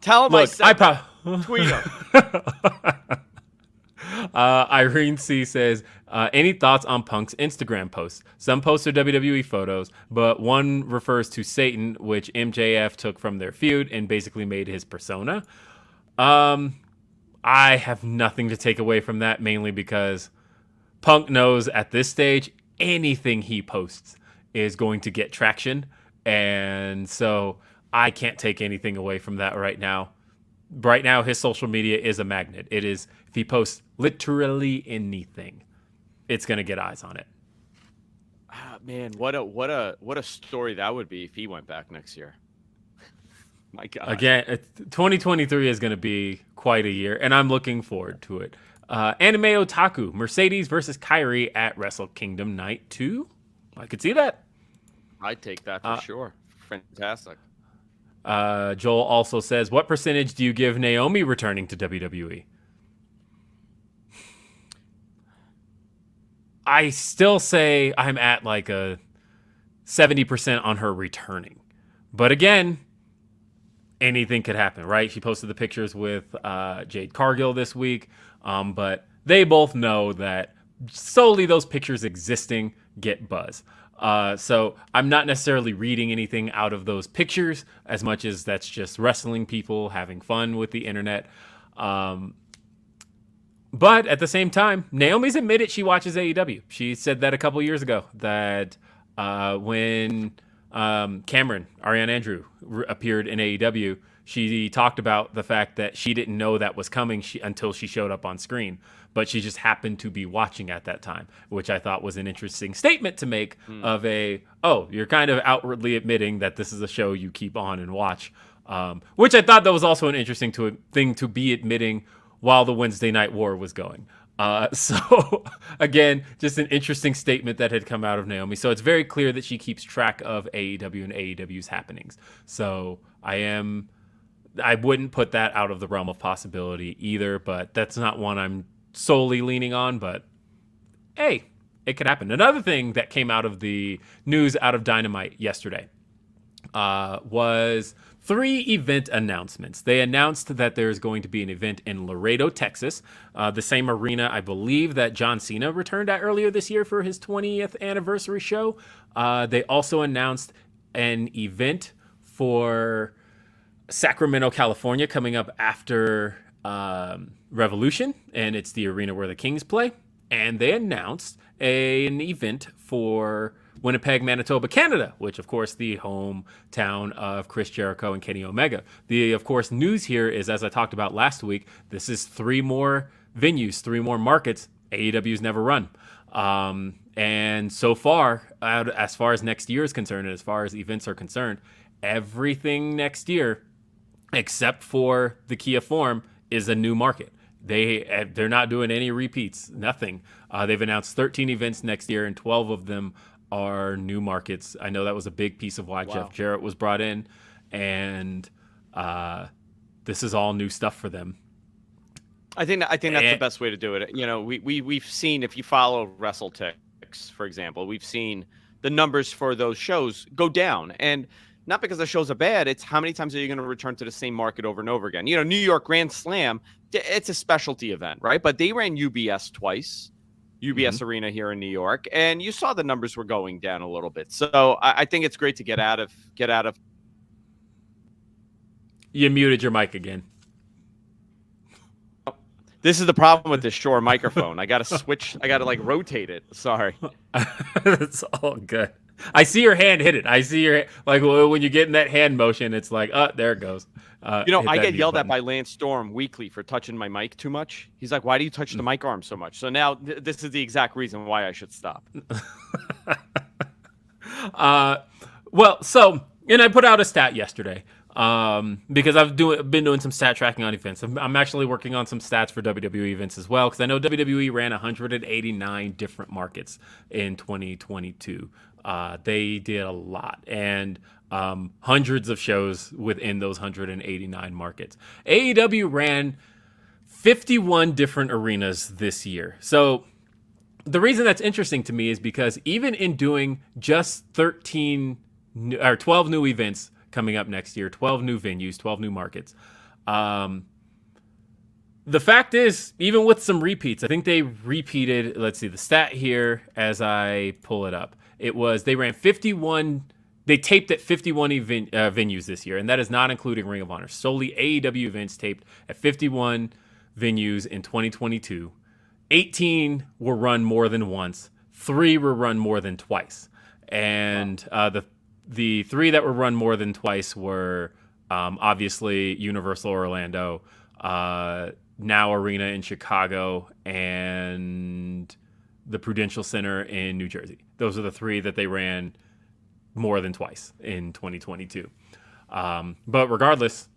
S2: Tell him
S1: Look,
S2: tweet him.
S1: Irene C says, any thoughts on Punk's Instagram posts? Some posts are WWE photos, but one refers to Satan, which MJF took from their feud and basically made his persona. I have nothing to take away from that, mainly because Punk knows at this stage anything he posts is going to get traction. And so I can't take anything away from that right now. Right now, his social media is a magnet. It is, if he posts literally anything, it's going to get eyes on it.
S2: Ah, man, what a story that would be if he went back next year. My God.
S1: Again, 2023 is going to be quite a year, and I'm looking forward to it. Anime Otaku, Mercedes versus Kairi at Wrestle Kingdom Night 2. I could see that.
S2: I'd take that for sure. Fantastic.
S1: Joel also says, what percentage do you give Naomi returning to WWE? I still say I'm at like a 70% on her returning. But again, anything could happen, right? She posted the pictures with Jade Cargill this week. But they both know that solely those pictures existing get buzz. So I'm not necessarily reading anything out of those pictures as much as that's just wrestling people having fun with the internet. But at the same time, Naomi's admitted she watches AEW. She said that a couple years ago that when Cameron, Ariane Andrew, appeared in AEW, she talked about the fact that she didn't know that was coming until she showed up on screen. But she just happened to be watching at that time, which I thought was an interesting statement to make of you're kind of outwardly admitting that this is a show you keep on and watch, which I thought that was also an interesting thing to be admitting while the Wednesday Night War was going. So again, just an interesting statement that had come out of Naomi. So it's very clear that she keeps track of AEW and AEW's happenings. So I wouldn't put that out of the realm of possibility either, but that's not one I'm solely leaning on, but hey, it could happen. Another thing that came out of the news out of Dynamite yesterday was 3 event announcements. They announced that there's going to be an event in Laredo, Texas, the same arena, I believe, that John Cena returned at earlier this year for his 20th anniversary show. They also announced an event for Sacramento, California, coming up after Revolution, and it's the arena where the Kings play. And they announced an event for Winnipeg, Manitoba, Canada, which, of course, the hometown of Chris Jericho and Kenny Omega. The, of course, news here is, as I talked about last week, this is 3 more venues, 3 more markets AEW's never run. And so far, as far as next year is concerned, and as far as events are concerned, everything next year, except for the Kia Forum, is a new market. They're not doing any repeats, nothing. They've announced 13 events next year, and 12 of them are new markets. I know that was a big piece of why Jeff Jarrett was brought in, and this is all new stuff for them.
S2: I think that's the best way to do it. You know, we've seen, if you follow WrestleTix, for example, we've seen the numbers for those shows go down, and not because the shows are bad. It's how many times are you going to return to the same market over and over again? You know, New York Grand Slam, it's a specialty event, right? But they ran UBS twice, UBS Arena here in New York, and you saw the numbers were going down a little bit. So I think it's great to get out of.
S1: You muted your mic again.
S2: This is the problem with this Shure microphone. I got to switch. I got to rotate it. Sorry.
S1: It's all good. I see your hand hit it. I see your, when you get in that hand motion, it's like, there it goes.
S2: I get yelled at by Lance Storm weekly for touching my mic too much. He's like, why do you touch the mic arm so much? So now this is the exact reason why I should stop.
S1: And I put out a stat yesterday because I've been doing some stat tracking on events. I'm actually working on some stats for WWE events as well, because I know WWE ran 189 different markets in 2022. They did a lot, and hundreds of shows within those 189 markets. AEW ran 51 different arenas this year. So the reason that's interesting to me is because even in doing just 12 new events coming up next year, 12 new venues, 12 new markets, the fact is, even with some repeats, I think they repeated, let's see, the stat here as I pull it up. It was, they ran 51, they taped at 51 venues this year, and that is not including Ring of Honor. Solely AEW events taped at 51 venues in 2022. 18 were run more than once. 3 were run more than twice. And the the 3 that were run more than twice were obviously Universal Orlando, Now Arena in Chicago, and the Prudential Center in New Jersey. Those are the 3 that they ran more than twice in 2022. But regardless,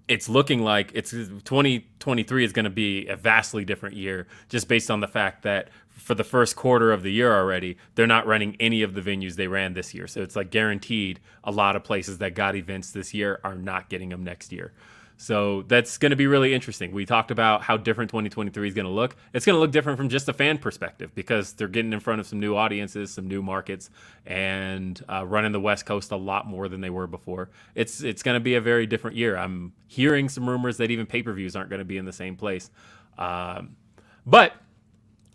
S1: it's looking like 2023 is going to be a vastly different year, just based on the fact that for the first quarter of the year already, they're not running any of the venues they ran this year. So it's like guaranteed a lot of places that got events this year are not getting them next year. So that's going to be really interesting. We talked about how different 2023 is going to look. It's going to look different from just a fan perspective because they're getting in front of some new audiences, some new markets, and running the West Coast a lot more than they were before. It's going to be a very different year. I'm hearing some rumors that even pay-per-views aren't going to be in the same place. But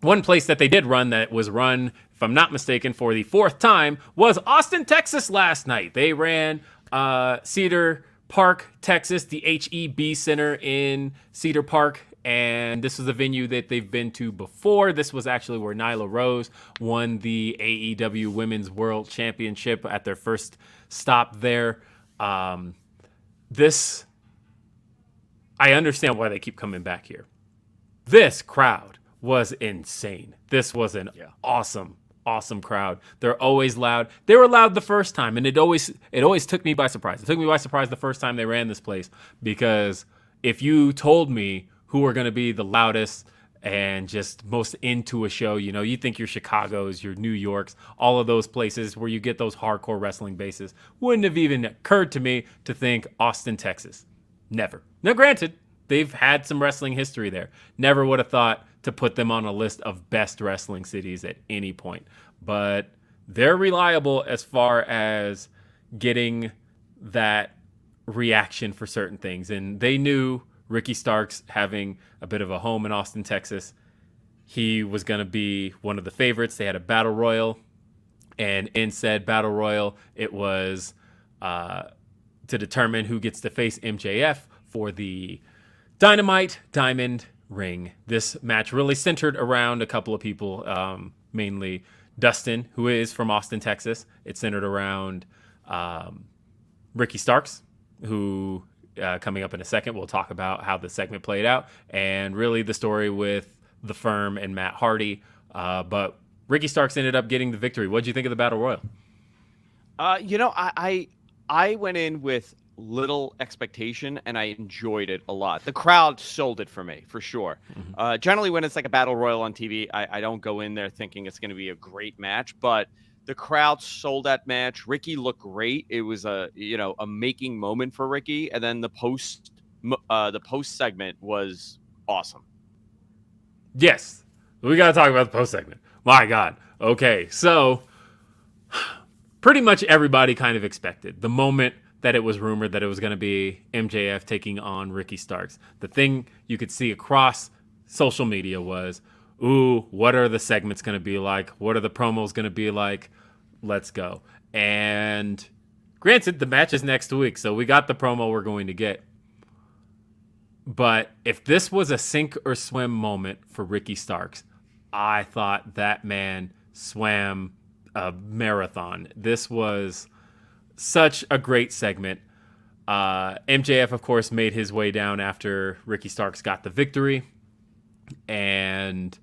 S1: one place that they did run that was run, if I'm not mistaken, for the 4th time was Austin, Texas last night. They ran Cedar Park, Texas, the HEB Center in Cedar Park, and this was a venue that they've been to before. This was actually where Nyla Rose won the AEW Women's World Championship at their first stop there. I understand why they keep coming back here. This crowd was insane. This was an awesome crowd. They're always loud. They were loud the first time, and it always took me by surprise. It took me by surprise the first time they ran this place, because if you told me who were going to be the loudest and just most into a show, you think your Chicago's, your New York's, all of those places where you get those hardcore wrestling bases, wouldn't have even occurred to me to think Austin, Texas. Never. Now, granted, they've had some wrestling history there. Never would have thought to put them on a list of best wrestling cities at any point. But they're reliable as far as getting that reaction for certain things. And they knew Ricky Starks, having a bit of a home in Austin, Texas, he was going to be one of the favorites. They had a battle royal. And in said battle royal, it was to determine who gets to face MJF for the Dynamite Diamond Ring. This match really centered around a couple of people, mainly Dustin, who is from Austin, Texas. It centered around Ricky Starks, who coming up in a second, we'll talk about how the segment played out, and really the story with The Firm and Matt Hardy. But Ricky Starks ended up getting the victory. What did you think of the Battle Royal?
S2: I went in with little expectation, and I enjoyed it a lot. The crowd sold it for me, for sure. Mm-hmm. Generally, when it's like a battle royal on TV, I don't go in there thinking it's going to be a great match, but the crowd sold that match. Ricky looked great. It was a making moment for Ricky, and then the post segment was awesome.
S1: Yes, we got to talk about the post segment. My God. Okay, so pretty much everybody kind of expected the moment that it was rumored that it was going to be MJF taking on Ricky Starks. The thing you could see across social media was, ooh, what are the segments going to be like? What are the promos going to be like? Let's go. And granted, the match is next week, so we got the promo we're going to get. But if this was a sink or swim moment for Ricky Starks, I thought that man swam a marathon. This was such a great segment. MJF, of course, made his way down after Ricky Starks got the victory. And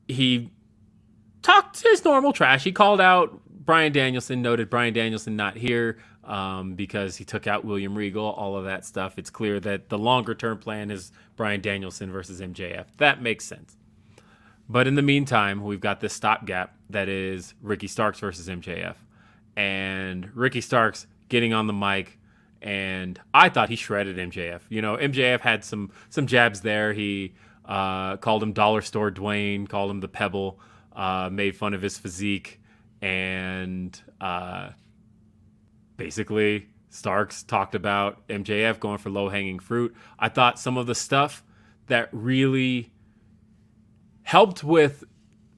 S1: he talked his normal trash. He called out Bryan Danielson, noted Bryan Danielson not here because he took out William Regal, all of that stuff. It's clear that the longer-term plan is Bryan Danielson versus MJF. That makes sense. But in the meantime, we've got this stopgap that is Ricky Starks versus MJF. And Ricky Starks getting on the mic, and I thought he shredded MJF. MJF had some jabs there. He called him Dollar Store Dwayne, called him the Pebble, made fun of his physique, and basically Starks talked about MJF going for low-hanging fruit. I thought some of the stuff that really helped with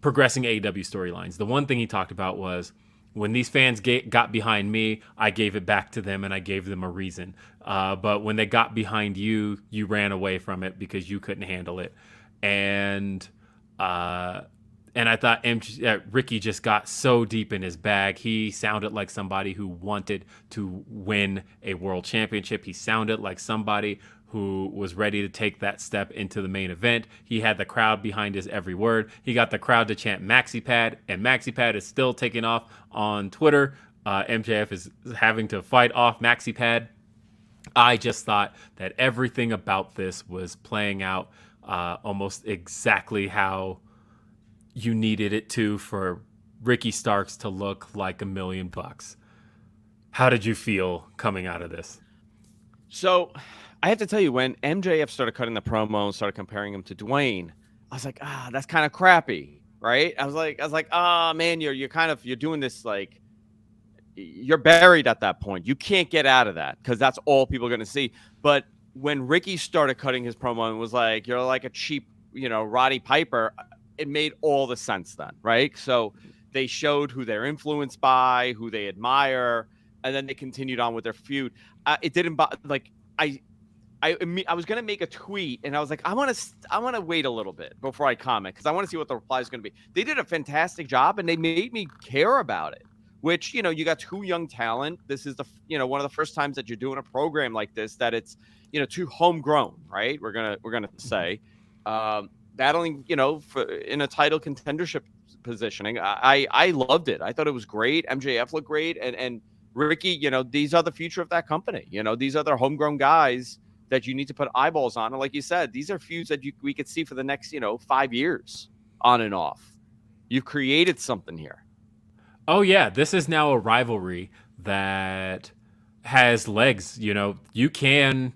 S1: progressing AEW storylines, the one thing he talked about was, when these fans got behind me, I gave it back to them and I gave them a reason. But when they got behind you, you ran away from it because you couldn't handle it. And And I thought Ricky just got so deep in his bag. He sounded like somebody who wanted to win a world championship. He sounded like somebody who was ready to take that step into the main event. He had the crowd behind his every word. He got the crowd to chant MaxiPad, and MaxiPad is still taking off on Twitter. MJF is having to fight off MaxiPad. I just thought that everything about this was playing out almost exactly how you needed it to for Ricky Starks to look like $1 million. How did you feel coming out of this?
S2: So I have to tell you, when MJF started cutting the promo and started comparing him to Dwayne, I was like, that's kind of crappy, right? I was like, man, you're doing this, like, you're buried at that point. You can't get out of that because that's all people are going to see. But when Ricky started cutting his promo and was like, you're like a cheap, Roddy Piper, it made all the sense then, right? So they showed who they're influenced by, who they admire, and then they continued on with their feud. It didn't like I was gonna make a tweet, and I was like, I want to wait a little bit before I comment because I want to see what the reply is going to be. They did a fantastic job, and they made me care about it. Which, you got two young talent. This is one of the first times that you're doing a program like this that it's two homegrown, right? We're gonna say. Battling, in a title contendership positioning. I loved it. I thought it was great. MJF looked great. And Ricky, these are the future of that company. These are their homegrown guys that you need to put eyeballs on. And like you said, these are feuds that we could see for the next, 5 years on and off. You've created something here.
S1: Oh, yeah. This is now a rivalry that has legs. You can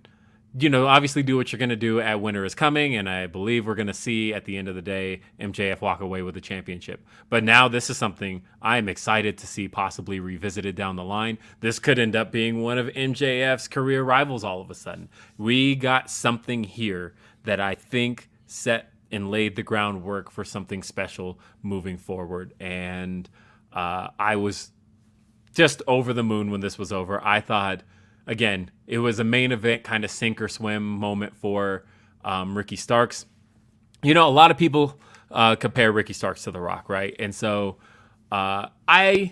S1: obviously do what you're going to do at Winter is Coming, and I believe we're going to see at the end of the day MJF walk away with the championship. But now this is something I'm excited to see possibly revisited down the line. This could end up being one of MJF's career rivals all of a sudden. We got something here that I think set and laid the groundwork for something special moving forward. And I was just over the moon when this was over. I thought, again, it was a main event kind of sink or swim moment for Ricky Starks. A lot of people compare Ricky Starks to The Rock, right? And so I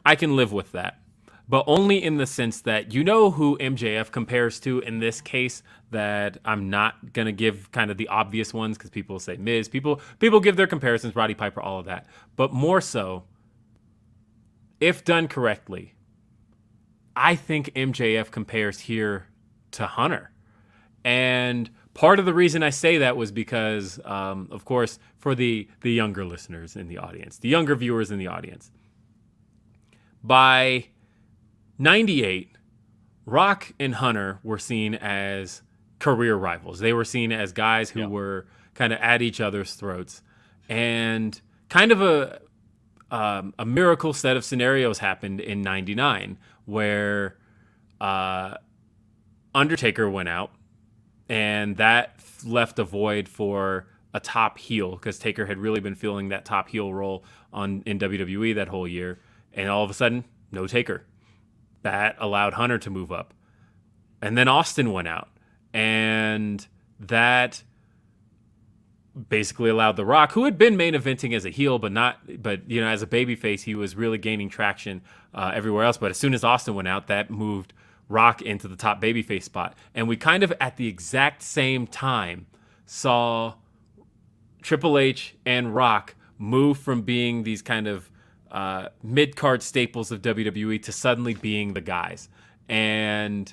S1: can live with that, but only in the sense that who MJF compares to in this case, that I'm not going to give kind of the obvious ones because people say Miz. People give their comparisons, Roddy Piper, all of that. But more so, if done correctly, I think MJF compares here to Hunter. And part of the reason I say that was because, of course, for the younger listeners in the audience, the younger viewers in the audience, by 98, Rock and Hunter were seen as career rivals. They were seen as guys who were kind of at each other's throats. And kind of a miracle set of scenarios happened in 99 where Undertaker went out, and that left a void for a top heel because Taker had really been feeling that top heel role in WWE that whole year. And all of a sudden, no Taker. That allowed Hunter to move up. And then Austin went out, and that basically allowed The Rock, who had been main eventing as a heel, but as a babyface, he was really gaining traction everywhere else. But as soon as Austin went out, that moved Rock into the top babyface spot. And we kind of at the exact same time saw Triple H and Rock move from being these kind of mid-card staples of WWE to suddenly being the guys and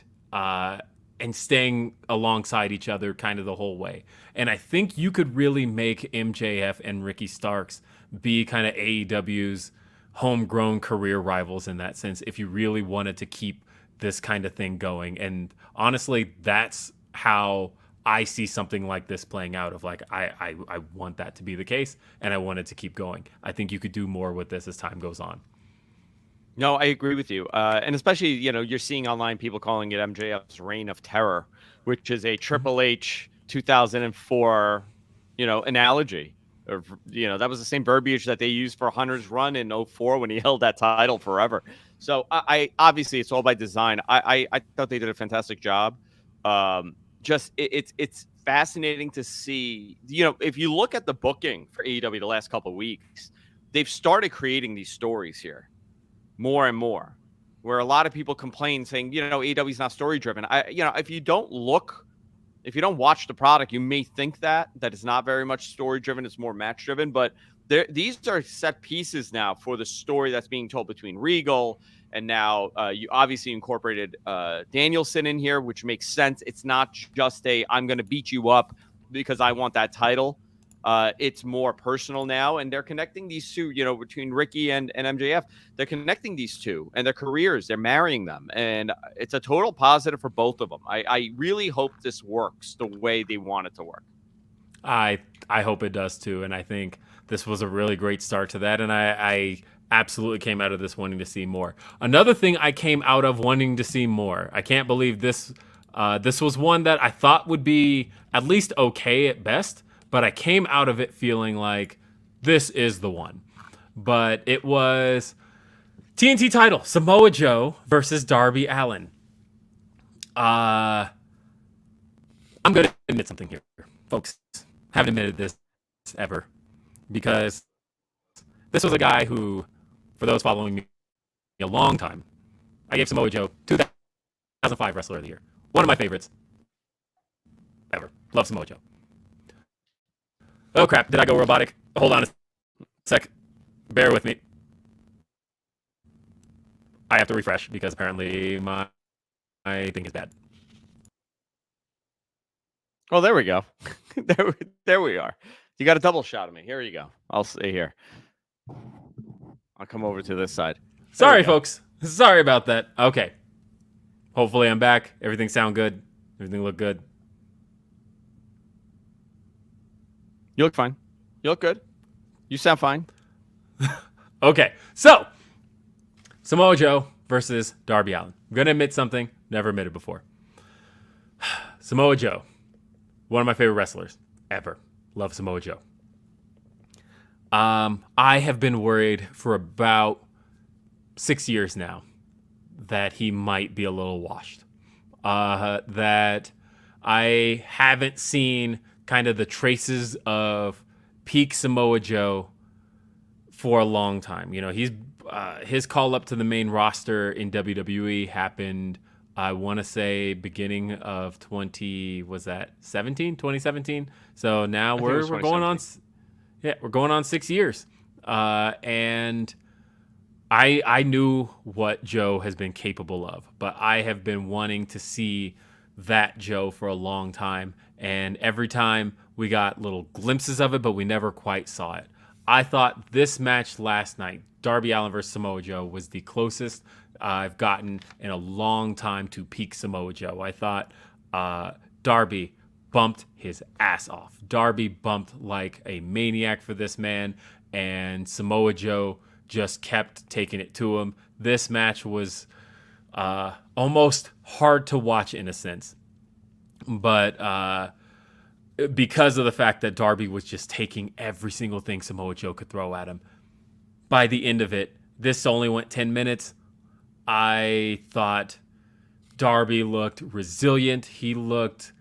S1: staying alongside each other kind of the whole way. And I think you could really make MJF and Ricky Starks be kind of AEW's homegrown career rivals in that sense if you really wanted to keep this kind of thing going. And honestly, that's how I see something like this playing out of like, I want that to be the case, and I want it to keep going. I think you could do more with this as time goes on.
S2: No, I agree with you. And especially, you're seeing online people calling it MJF's Reign of Terror, which is a Triple H 2004, analogy. Or, that was the same verbiage that they used for Hunter's run in 2004 when he held that title forever. So I obviously it's all by design. I thought they did a fantastic job. It's fascinating to see. If you look at the booking for AEW the last couple of weeks, they've started creating these stories here more and more, where a lot of people complain saying, AEW is not story driven. If you don't watch the product, you may think that it's not very much story driven. It's more match driven, but these are set pieces now for the story that's being told between Regal. And now you obviously incorporated Danielson in here, which makes sense. It's not just I'm going to beat you up because I want that title. It's more personal now. And they're connecting these two, between Ricky and MJF. They're connecting these two and their careers. They're marrying them. And it's a total positive for both of them. I really hope this works the way they want it to work.
S1: I hope it does too. And I think this was a really great start to that. And I absolutely came out of this wanting to see more. Another thing I came out of wanting to see more. I can't believe this. This was one that I thought would be at least okay at best, but I came out of it feeling like this is the one. But it was TNT title, Samoa Joe versus Darby Allin. I'm going to admit something here, folks. Haven't admitted this ever, because this was a guy who, for those following me a long time, I gave Samoa Joe 2005 Wrestler of the Year. One of my favorites ever. Love Samoa Joe. Oh, crap. Did I go robotic? Hold on a sec. Bear with me. I have to refresh because apparently my thing is bad.
S2: Oh, there we go. there we are. You got a double shot of me. Here you go. I'll stay here. I'll come over to this side.
S1: Sorry, folks. Sorry about that. Okay. Hopefully I'm back. Everything sound good. Everything look good.
S2: You look fine. You look good. You sound fine.
S1: Okay. So, Samoa Joe versus Darby Allin. I'm going to admit something. Never admitted before. Samoa Joe. One of my favorite wrestlers ever. Love Samoa Joe. I have been worried for about 6 years now that he might be a little washed. That I haven't seen kind of the traces of peak Samoa Joe for a long time. He's his call up to the main roster in WWE happened, I want to say, beginning of 2017. So now we're going on. Yeah, we're going on 6 years. And I knew what Joe has been capable of, but I have been wanting to see that Joe for a long time. And every time we got little glimpses of it, but we never quite saw it. I thought this match last night, Darby Allin versus Samoa Joe, was the closest I've gotten in a long time to peak Samoa Joe. I thought Darby bumped his ass off. Darby bumped like a maniac for this man, and Samoa Joe just kept taking it to him. This match was almost hard to watch in a sense, but because of the fact that Darby was just taking every single thing Samoa Joe could throw at him. By the end of it, this only went 10 minutes. I thought Darby looked resilient. He looked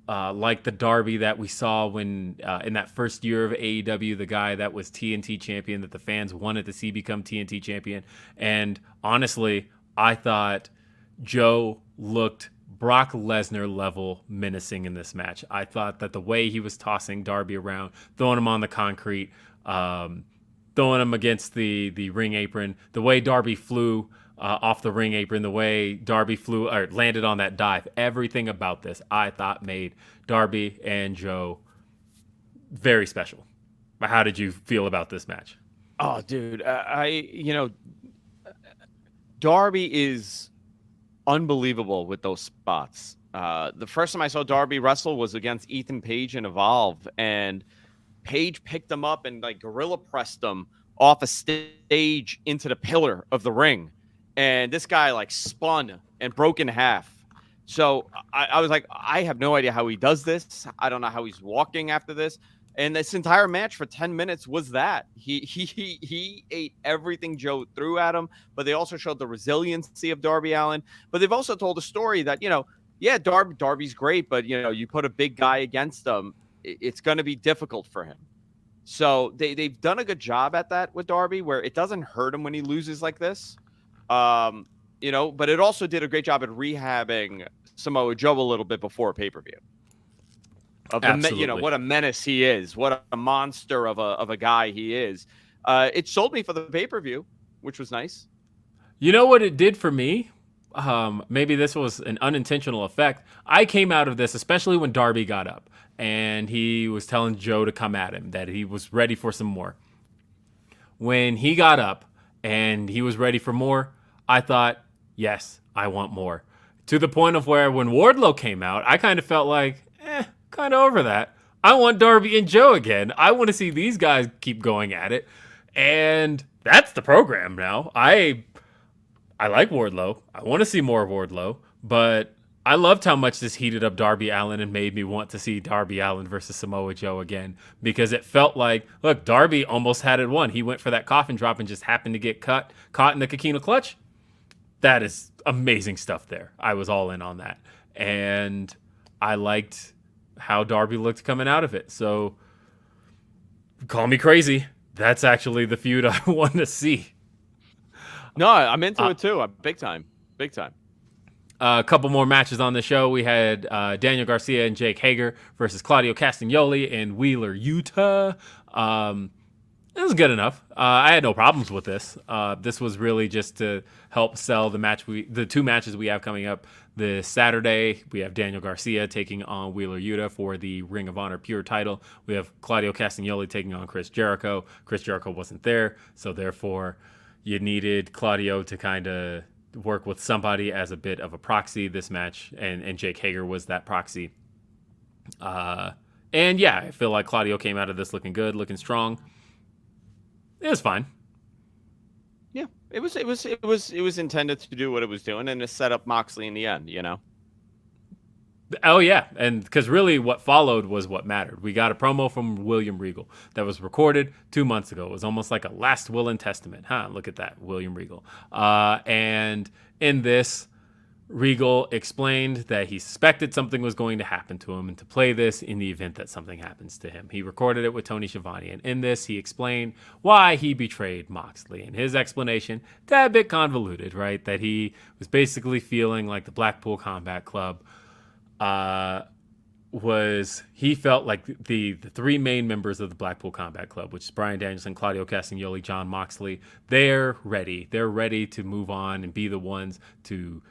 S1: like the Darby that we saw when in that first year of AEW, the guy that was TNT champion that the fans wanted to see become TNT champion. And honestly, I thought Joe looked Brock Lesnar level menacing in this match. I thought that the way he was tossing Darby around, throwing him on the concrete, throwing him against the ring apron, the way Darby flew off the ring apron, the way Darby flew or landed on that dive, everything about this I thought made Darby and Joe very special. But how did you feel about this match?
S2: Oh, dude, Darby is unbelievable with those spots. The first time I saw Darby wrestle was against Ethan Page in Evolve, and Page picked him up and like gorilla pressed him off a stage into the pillar of the ring. And this guy like spun and broke in half. So I was like, I have no idea how he does this. I don't know how he's walking after this. And this entire match for 10 minutes was that. He ate everything Joe threw at him, but they also showed the resiliency of Darby Allin. But they've also told a story that, yeah, Darby's great, but you put a big guy against him, it's going to be difficult for him. So they've done a good job at that with Darby, where it doesn't hurt him when he loses like this. But it also did a great job at rehabbing Samoa Joe a little bit before pay-per-view. What a menace he is, what a monster of a guy he is. It sold me for the pay-per-view, which was nice.
S1: You know what it did for me? Maybe this was an unintentional effect. I came out of this, especially when Darby got up and he was telling Joe to come at him, that he was ready for some more. When he got up and he was ready for more, I thought, yes, I want more. To the point of where when Wardlow came out, I kind of felt like, kind of over that. I want Darby and Joe again. I want to see these guys keep going at it. And that's the program now. I like Wardlow. I want to see more of Wardlow, but I loved how much this heated up Darby Allin and made me want to see Darby Allin versus Samoa Joe again, because it felt like, look, Darby almost had it won. He went for that coffin drop and just happened to get caught in the Coquina clutch. That is amazing stuff there. I was all in on that. And I liked how Darby looked coming out of it. So call me crazy. That's actually the feud I want to see.
S2: No, I'm into it too. Big time.
S1: A couple more matches on the show. We had Daniel Garcia and Jake Hager versus Claudio Castagnoli and Wheeler Yuta. It was good enough. I had no problems with this. This was really just to help sell the two matches we have coming up this Saturday. We have Daniel Garcia taking on Wheeler Yuta for the Ring of Honor Pure title. We have Claudio Castagnoli taking on Chris Jericho. Chris Jericho wasn't there, so therefore you needed Claudio to kind of work with somebody as a bit of a proxy this match, and Jake Hager was that proxy. And yeah, I feel like Claudio came out of this looking good, looking strong. It was fine.
S2: Yeah, it was intended to do what it was doing, and to set up Moxley in the end,
S1: Oh yeah, and because really what followed was what mattered. We got a promo from William Regal that was recorded 2 months ago. It was almost like a last will and testament. Look at that, William Regal. And in this, Regal explained that he suspected something was going to happen to him and to play this in the event that something happens to him. He recorded it with Tony Schiavone, and in this, he explained why he betrayed Moxley. And his explanation, that bit convoluted, right? That he was basically feeling like the Blackpool Combat Club he felt like the three main members of the Blackpool Combat Club, which is Bryan Danielson, Claudio Castagnoli, Jon Moxley, they're ready. They're ready to move on and be the ones to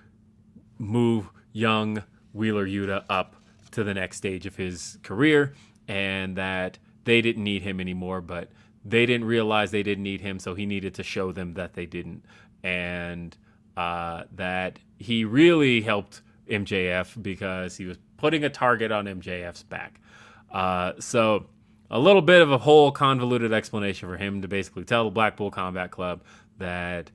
S1: move young Wheeler Yuta up to the next stage of his career, and that they didn't need him anymore, but they didn't realize they didn't need him, so he needed to show them that they didn't, and that he really helped MJF because he was putting a target on MJF's back. So a little bit of a whole convoluted explanation for him to basically tell the Blackpool Combat Club that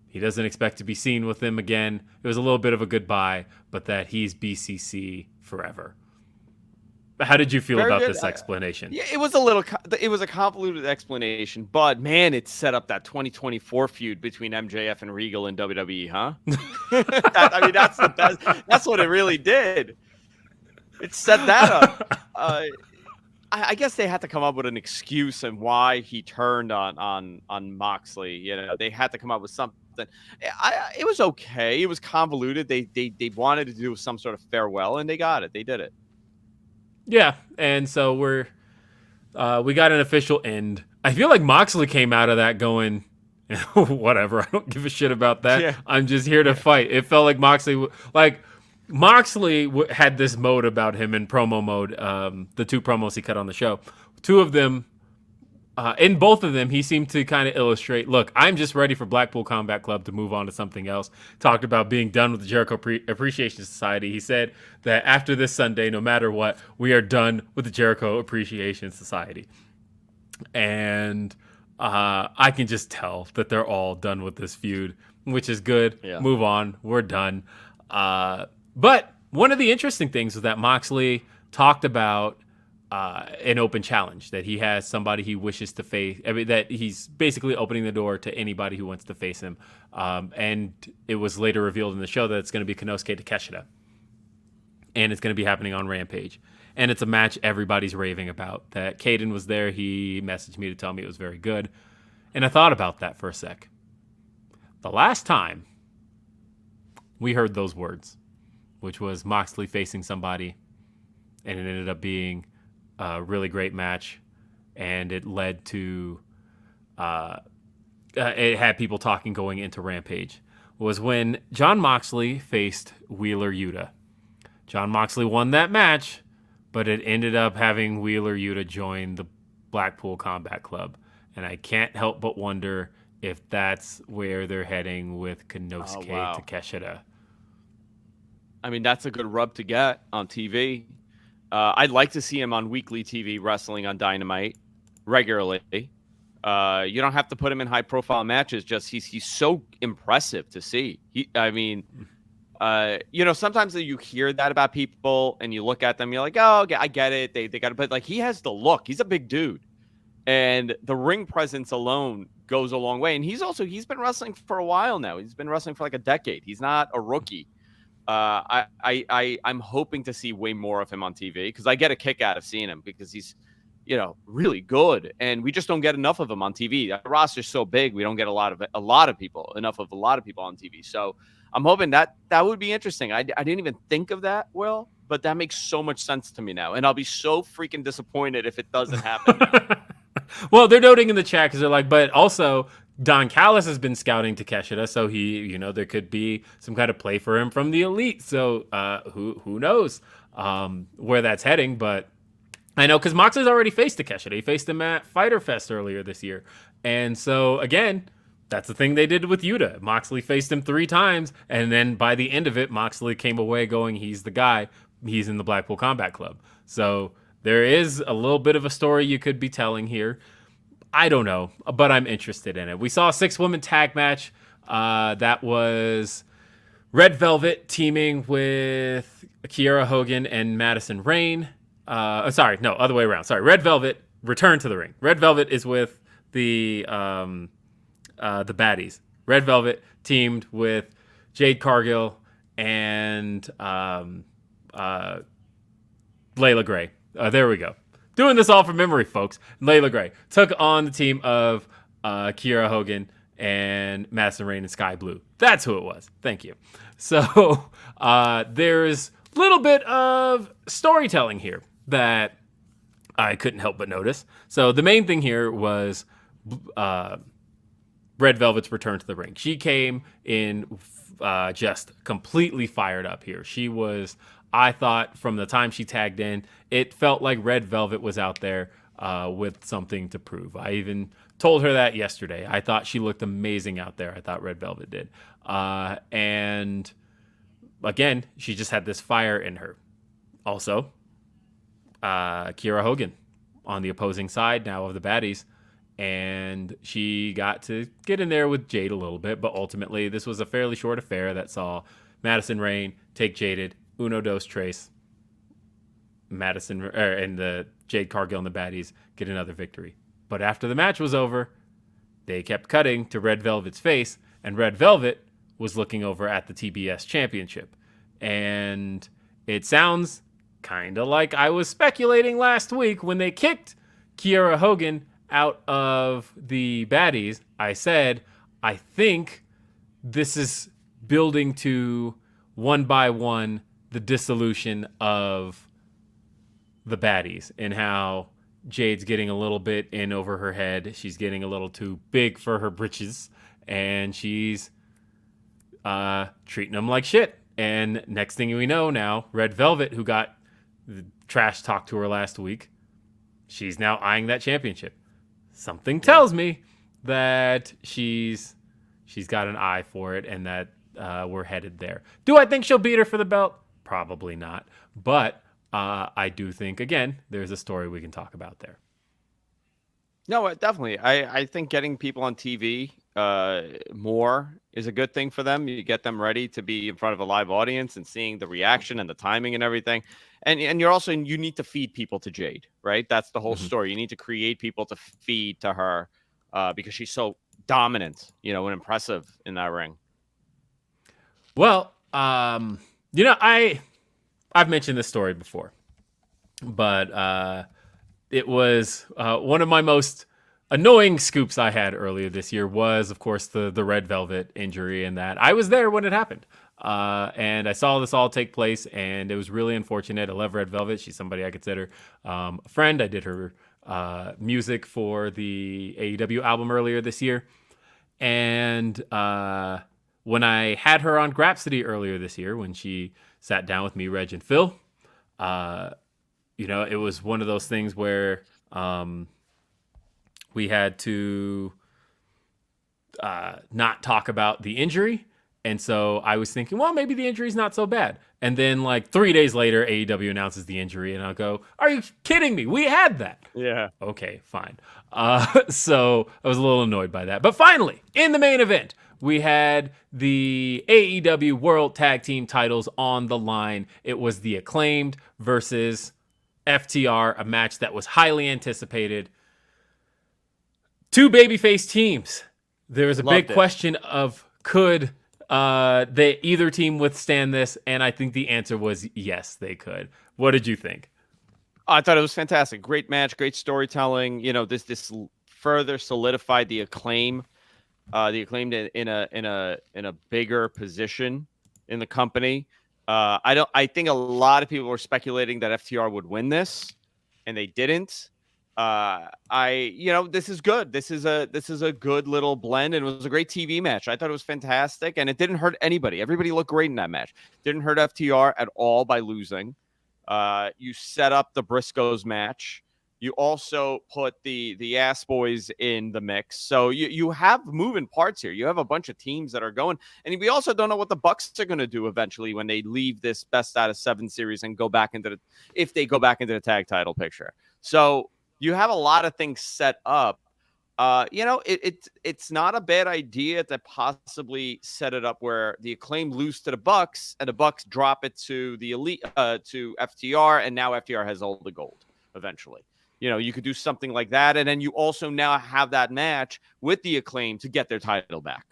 S1: he doesn't expect to be seen with them again. It was a little bit of a goodbye, but that he's BCC forever. How did you feel about this explanation?
S2: Yeah, it was a convoluted explanation, but man, it set up that 2024 feud between MJF and Regal in WWE, huh? That's the best. That's what it really did. It set that up. I guess they had to come up with an excuse and why he turned on Moxley. They had to come up with something. It was okay. It was convoluted. They wanted to do some sort of farewell, and they got it. They did it.
S1: Yeah, and so we got an official end. I feel like Moxley came out of that going, whatever, I don't give a shit about that. Yeah. I'm just here to fight. It felt like Moxley had this mode about him in promo mode, the two promos he cut on the show. Two of them, in both of them, he seemed to kind of illustrate, look, I'm just ready for Blackpool Combat Club to move on to something else. Talked about being done with the Jericho Appreciation Society. He said that after this Sunday, no matter what, we are done with the Jericho Appreciation Society. And I can just tell that they're all done with this feud, which is good. Yeah. Move on. We're done. But one of the interesting things was that Moxley talked about an open challenge, that he has somebody he wishes to face. That he's basically opening the door to anybody who wants to face him. And it was later revealed in the show that it's going to be Konosuke Takeshita. and it's going to be happening on Rampage. And it's a match everybody's raving about. That Caden was there. He messaged me to tell me it was very good. And I thought about that for a sec. The last time we heard those words, which was Moxley facing somebody, and it ended up being a really great match, and it led to it had people talking going into Rampage, was when Jon Moxley faced Wheeler Yuta. Jon Moxley won that match, but it ended up having Wheeler Yuta join the Blackpool Combat Club. And I can't help but wonder if that's where they're heading with Konosuke Takeshita.
S2: I mean, that's a good rub to get on TV. I'd like to see him on weekly TV wrestling on Dynamite regularly. You don't have to put him in high-profile matches. Just he's so impressive to see. Sometimes you hear that about people, and you look at them, you're like, oh, I get it. They got it, but like he has the look. He's a big dude, and the ring presence alone goes a long way. And he's been wrestling for a while now. He's been wrestling for like a decade. He's not a rookie. I'm hoping to see way more of him on TV because I get a kick out of seeing him because he's, really good, and we just don't get enough of him on TV. The roster's so big, we don't get enough of a lot of people on TV. So I'm hoping that would be interesting. I didn't even think of that, Will, but that makes so much sense to me now, and I'll be so freaking disappointed if it doesn't happen.
S1: Well, they're noting in the chat because they're like, but also Don Callis has been scouting Takeshita, so he, there could be some kind of play for him from the Elite. So who knows where that's heading? But I know because Moxley's already faced Takeshita. He faced him at Fyter Fest earlier this year, and so again, that's the thing they did with Yuta. Moxley faced him 3 times, and then by the end of it, Moxley came away going, he's the guy. He's in the Blackpool Combat Club. So there is a little bit of a story you could be telling here. I don't know, but I'm interested in it. We saw a 6-woman tag match. That was Red Velvet teaming with Kiera Hogan and Madison Rayne. Other way around. Sorry, Red Velvet returned to the ring. Red Velvet is with the baddies. Red Velvet teamed with Jade Cargill and Layla Gray. There we go. Doing this all from memory, folks. Layla Gray took on the team of Kiera Hogan and Madison Rayne and Sky Blue. That's who it was. Thank you. So there's a little bit of storytelling here that I couldn't help but notice. So the main thing here was Red Velvet's return to the ring. She came in just completely fired up here. She was, I thought, from the time she tagged in, it felt like Red Velvet was out there with something to prove. I even told her that yesterday. I thought she looked amazing out there. I thought Red Velvet did. And again, she just had this fire in her. Also, Kiera Hogan on the opposing side now of the baddies. And she got to get in there with Jade a little bit, but ultimately this was a fairly short affair that saw Madison Rayne take Jaded, Uno Dos Tres, and the Jade Cargill and the baddies get another victory. But after the match was over, they kept cutting to Red Velvet's face, and Red Velvet was looking over at the TBS Championship. And it sounds kind of like I was speculating last week when they kicked Kiera Hogan out of the baddies. I said, I think this is building to one by one the dissolution of the baddies and how Jade's getting a little bit in over her head. She's getting a little too big for her britches, and she's treating them like shit. And next thing we know now, Red Velvet, who got trash talk to her last week, she's now eyeing that championship. Something tells me that she's got an eye for it and that we're headed there. Do I think she'll beat her for the belt? Probably not. But I do think, again, there's a story we can talk about there.
S2: No, definitely. I think getting people on TV more is a good thing for them. You get them ready to be in front of a live audience and seeing the reaction and the timing and everything. And you need to feed people to Jade, right? That's the whole story. You need to create people to feed to her because she's dominant, and impressive in that ring.
S1: Well, I I've mentioned this story before, but it was one of my most annoying scoops I had earlier this year was, of course, the Red Velvet injury, and that I was there when it happened. And I saw this all take place, and it was really unfortunate. I love Red Velvet. She's somebody I consider a friend. I did her music for the AEW album earlier this year. And when I had her on Grapsody earlier this year, when she sat down with me, Reg, and Phil, it was one of those things where we had to not talk about the injury. And so I was thinking, well, maybe the injury's not so bad. And then like 3 days later, AEW announces the injury, and I'll go, are you kidding me? We had that.
S2: Yeah.
S1: Okay, fine. So I was a little annoyed by that. But finally, in the main event, we had the AEW World Tag Team titles on the line. It was the Acclaimed versus FTR, a match that was highly anticipated. Two babyface teams. There was a big question of could either team withstand this, and I think the answer was yes, they could. What did you think?
S2: I thought it was fantastic. Great match, great storytelling. This further solidified the Acclaimed in a bigger position in the company. I think a lot of people were speculating that FTR would win this, and they didn't. This is good. This is a good little blend, and it was a great TV match. I thought it was fantastic, and it didn't hurt anybody. Everybody looked great in that match. Didn't hurt FTR at all by losing. You set up the Briscoes match. You also put the Ass Boys in the mix. So you have moving parts here. You have a bunch of teams that are going. And we also don't know what the Bucks are going to do eventually when they leave this best out of 7 series and if they go back into the tag title picture. So you have a lot of things set up. It's not a bad idea to possibly set it up where the Acclaimed lose to the Bucks and the Bucks drop it to the Elite, to FTR, and now FTR has all the gold eventually. You could do something like that, and then you also now have that match with the Acclaimed to get their title back.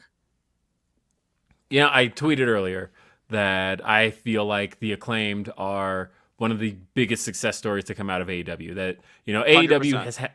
S1: I tweeted earlier that I feel like the Acclaimed are one of the biggest success stories to come out of AEW. That AEW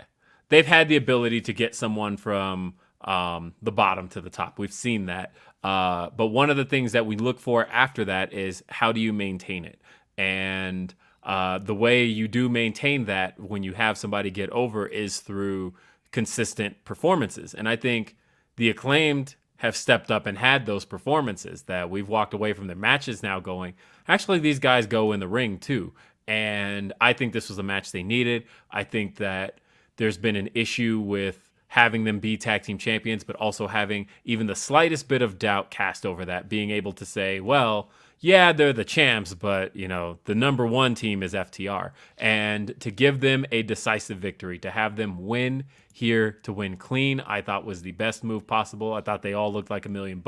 S1: they've had the ability to get someone from the bottom to the top. We've seen that, but one of the things that we look for after that is how do you maintain it, and the way you do maintain that when you have somebody get over is through consistent performances. And I think the Acclaimed have stepped up and had those performances that we've walked away from their matches now going, actually, these guys go in the ring too. And I think this was a match they needed. I think that there's been an issue with having them be tag team champions, but also having even the slightest bit of doubt cast over that, being able to say, well, yeah, they're the champs, but, the number one team is FTR. And to give them a decisive victory, to have them win here, to win clean, I thought was the best move possible. I thought they all looked like $1 million.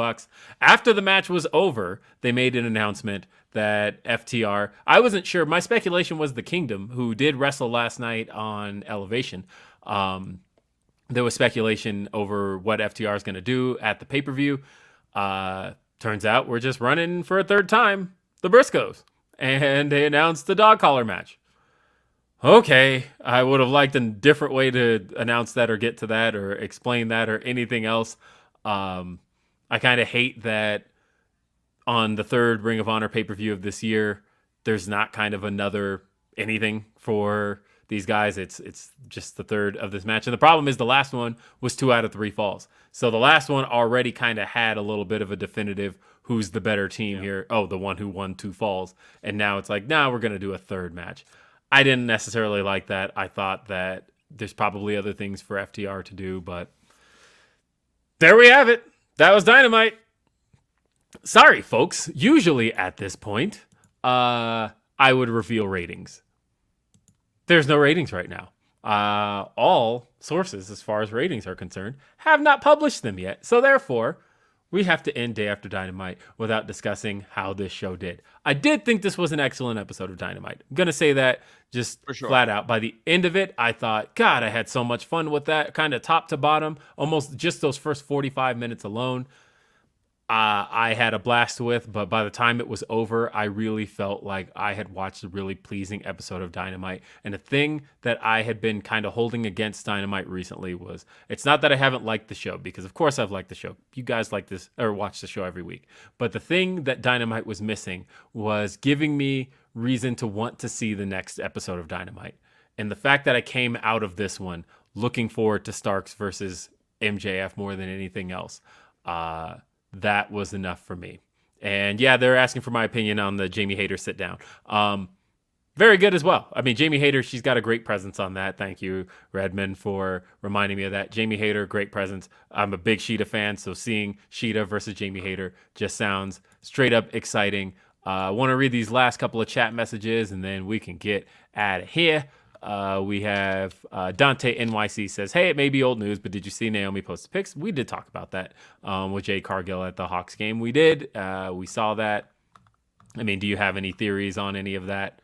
S1: After the match was over, they made an announcement that FTR, I wasn't sure. My speculation was the Kingdom, who did wrestle last night on Elevation. There was speculation over what FTR is going to do at the pay-per-view. Turns out we're just running for a third time the Briscoes, and they announced the dog collar match. Okay, I would have liked a different way to announce that or get to that or explain that or anything else. I kind of hate that on the third Ring of Honor pay-per-view of this year, there's not kind of another anything for these guys. It's just the third of this match. And the problem is the last one was 2 out of 3 falls. So the last one already kind of had a little bit of a definitive who's the better team here. Oh, the one who won 2 falls. And now it's like, we're going to do a third match. I didn't necessarily like that. I thought that there's probably other things for FTR to do, but there we have it. That was Dynamite. Sorry, folks. Usually at this point, I would reveal ratings. There's no ratings right now. All sources, as far as ratings are concerned, have not published them yet. So therefore, we have to end Day After Dynamite without discussing how this show did. I did think this was an excellent episode of Dynamite. I'm going to say that just flat out. By the end of it, I thought, God, I had so much fun with that, kind of top to bottom, almost just those first 45 minutes alone. I had a blast with, but by the time it was over, I really felt like I had watched a really pleasing episode of Dynamite. And the thing that I had been kind of holding against Dynamite recently was, it's not that I haven't liked the show, because of course I've liked the show. You guys like this or watch the show every week. But the thing that Dynamite was missing was giving me reason to want to see the next episode of Dynamite. And the fact that I came out of this one looking forward to Starks versus MJF more than anything else, that was enough for me. And yeah, they're asking for my opinion on the Jamie Hayter sit down. Very good as well. I mean, Jamie Hayter, she's got a great presence on that. Thank you, Redmond, for reminding me of that. Jamie Hayter, great presence. I'm a big Sheeta fan, so seeing Sheeta versus Jamie Hayter just sounds straight up exciting. I want to read these last couple of chat messages, and then we can get out of here. We have Dante NYC says, hey, it may be old news, but did you see Naomi post the pics? We did talk about that with Jay Cargill at the Hawks game. We did. We saw that. I mean, do you have any theories on any of that?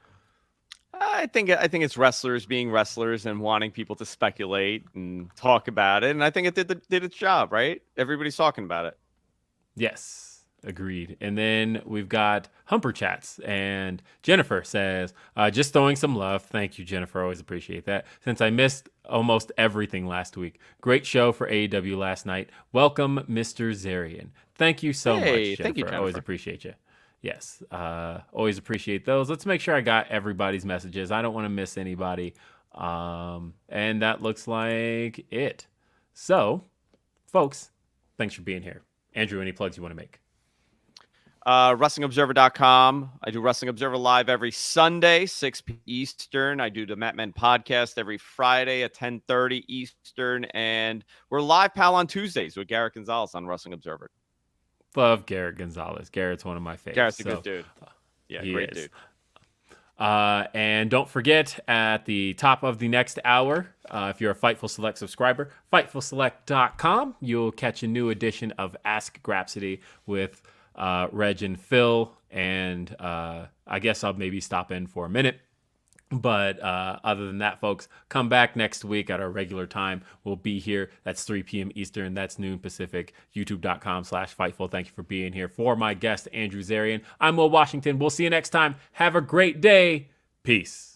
S2: I think it's wrestlers being wrestlers and wanting people to speculate and talk about it. And I think it did its job, right? Everybody's talking about it.
S1: Yes. Agreed. And then we've got Humper Chats, and Jennifer says, just throwing some love. Thank you, Jennifer. Always appreciate that. Since I missed almost everything last week. Great show for AEW last night. Welcome, Mr. Zarian. Thank you so much, Jennifer.
S2: Thank you, Jennifer.
S1: Always appreciate you. Yes. Always appreciate those. Let's make sure I got everybody's messages. I don't want to miss anybody. And that looks like it. So, folks, thanks for being here. Andrew, any plugs you want to make?
S2: WrestlingObserver.com. I do Wrestling Observer Live every Sunday, 6 p.m. Eastern. I do the Matt Men podcast every Friday at 10:30 Eastern. And we're live, pal, on Tuesdays with Garrett Gonzalez on Wrestling Observer.
S1: Love Garrett Gonzalez. Garrett's one of my favorites.
S2: Garrett's a good dude. Yeah, great dude.
S1: And don't forget, at the top of the next hour, if you're a Fightful Select subscriber, FightfulSelect.com, you'll catch a new edition of Ask Grapsody with Reg and Phil, and I guess I'll maybe stop in for a minute. But other than that, folks, come back next week at our regular time. We'll be here. That's 3 p.m. Eastern. That's noon Pacific. YouTube.com/Fightful. Thank you for being here. For my guest, Andrew Zarian, I'm Will Washington. We'll see you next time. Have a great day. Peace.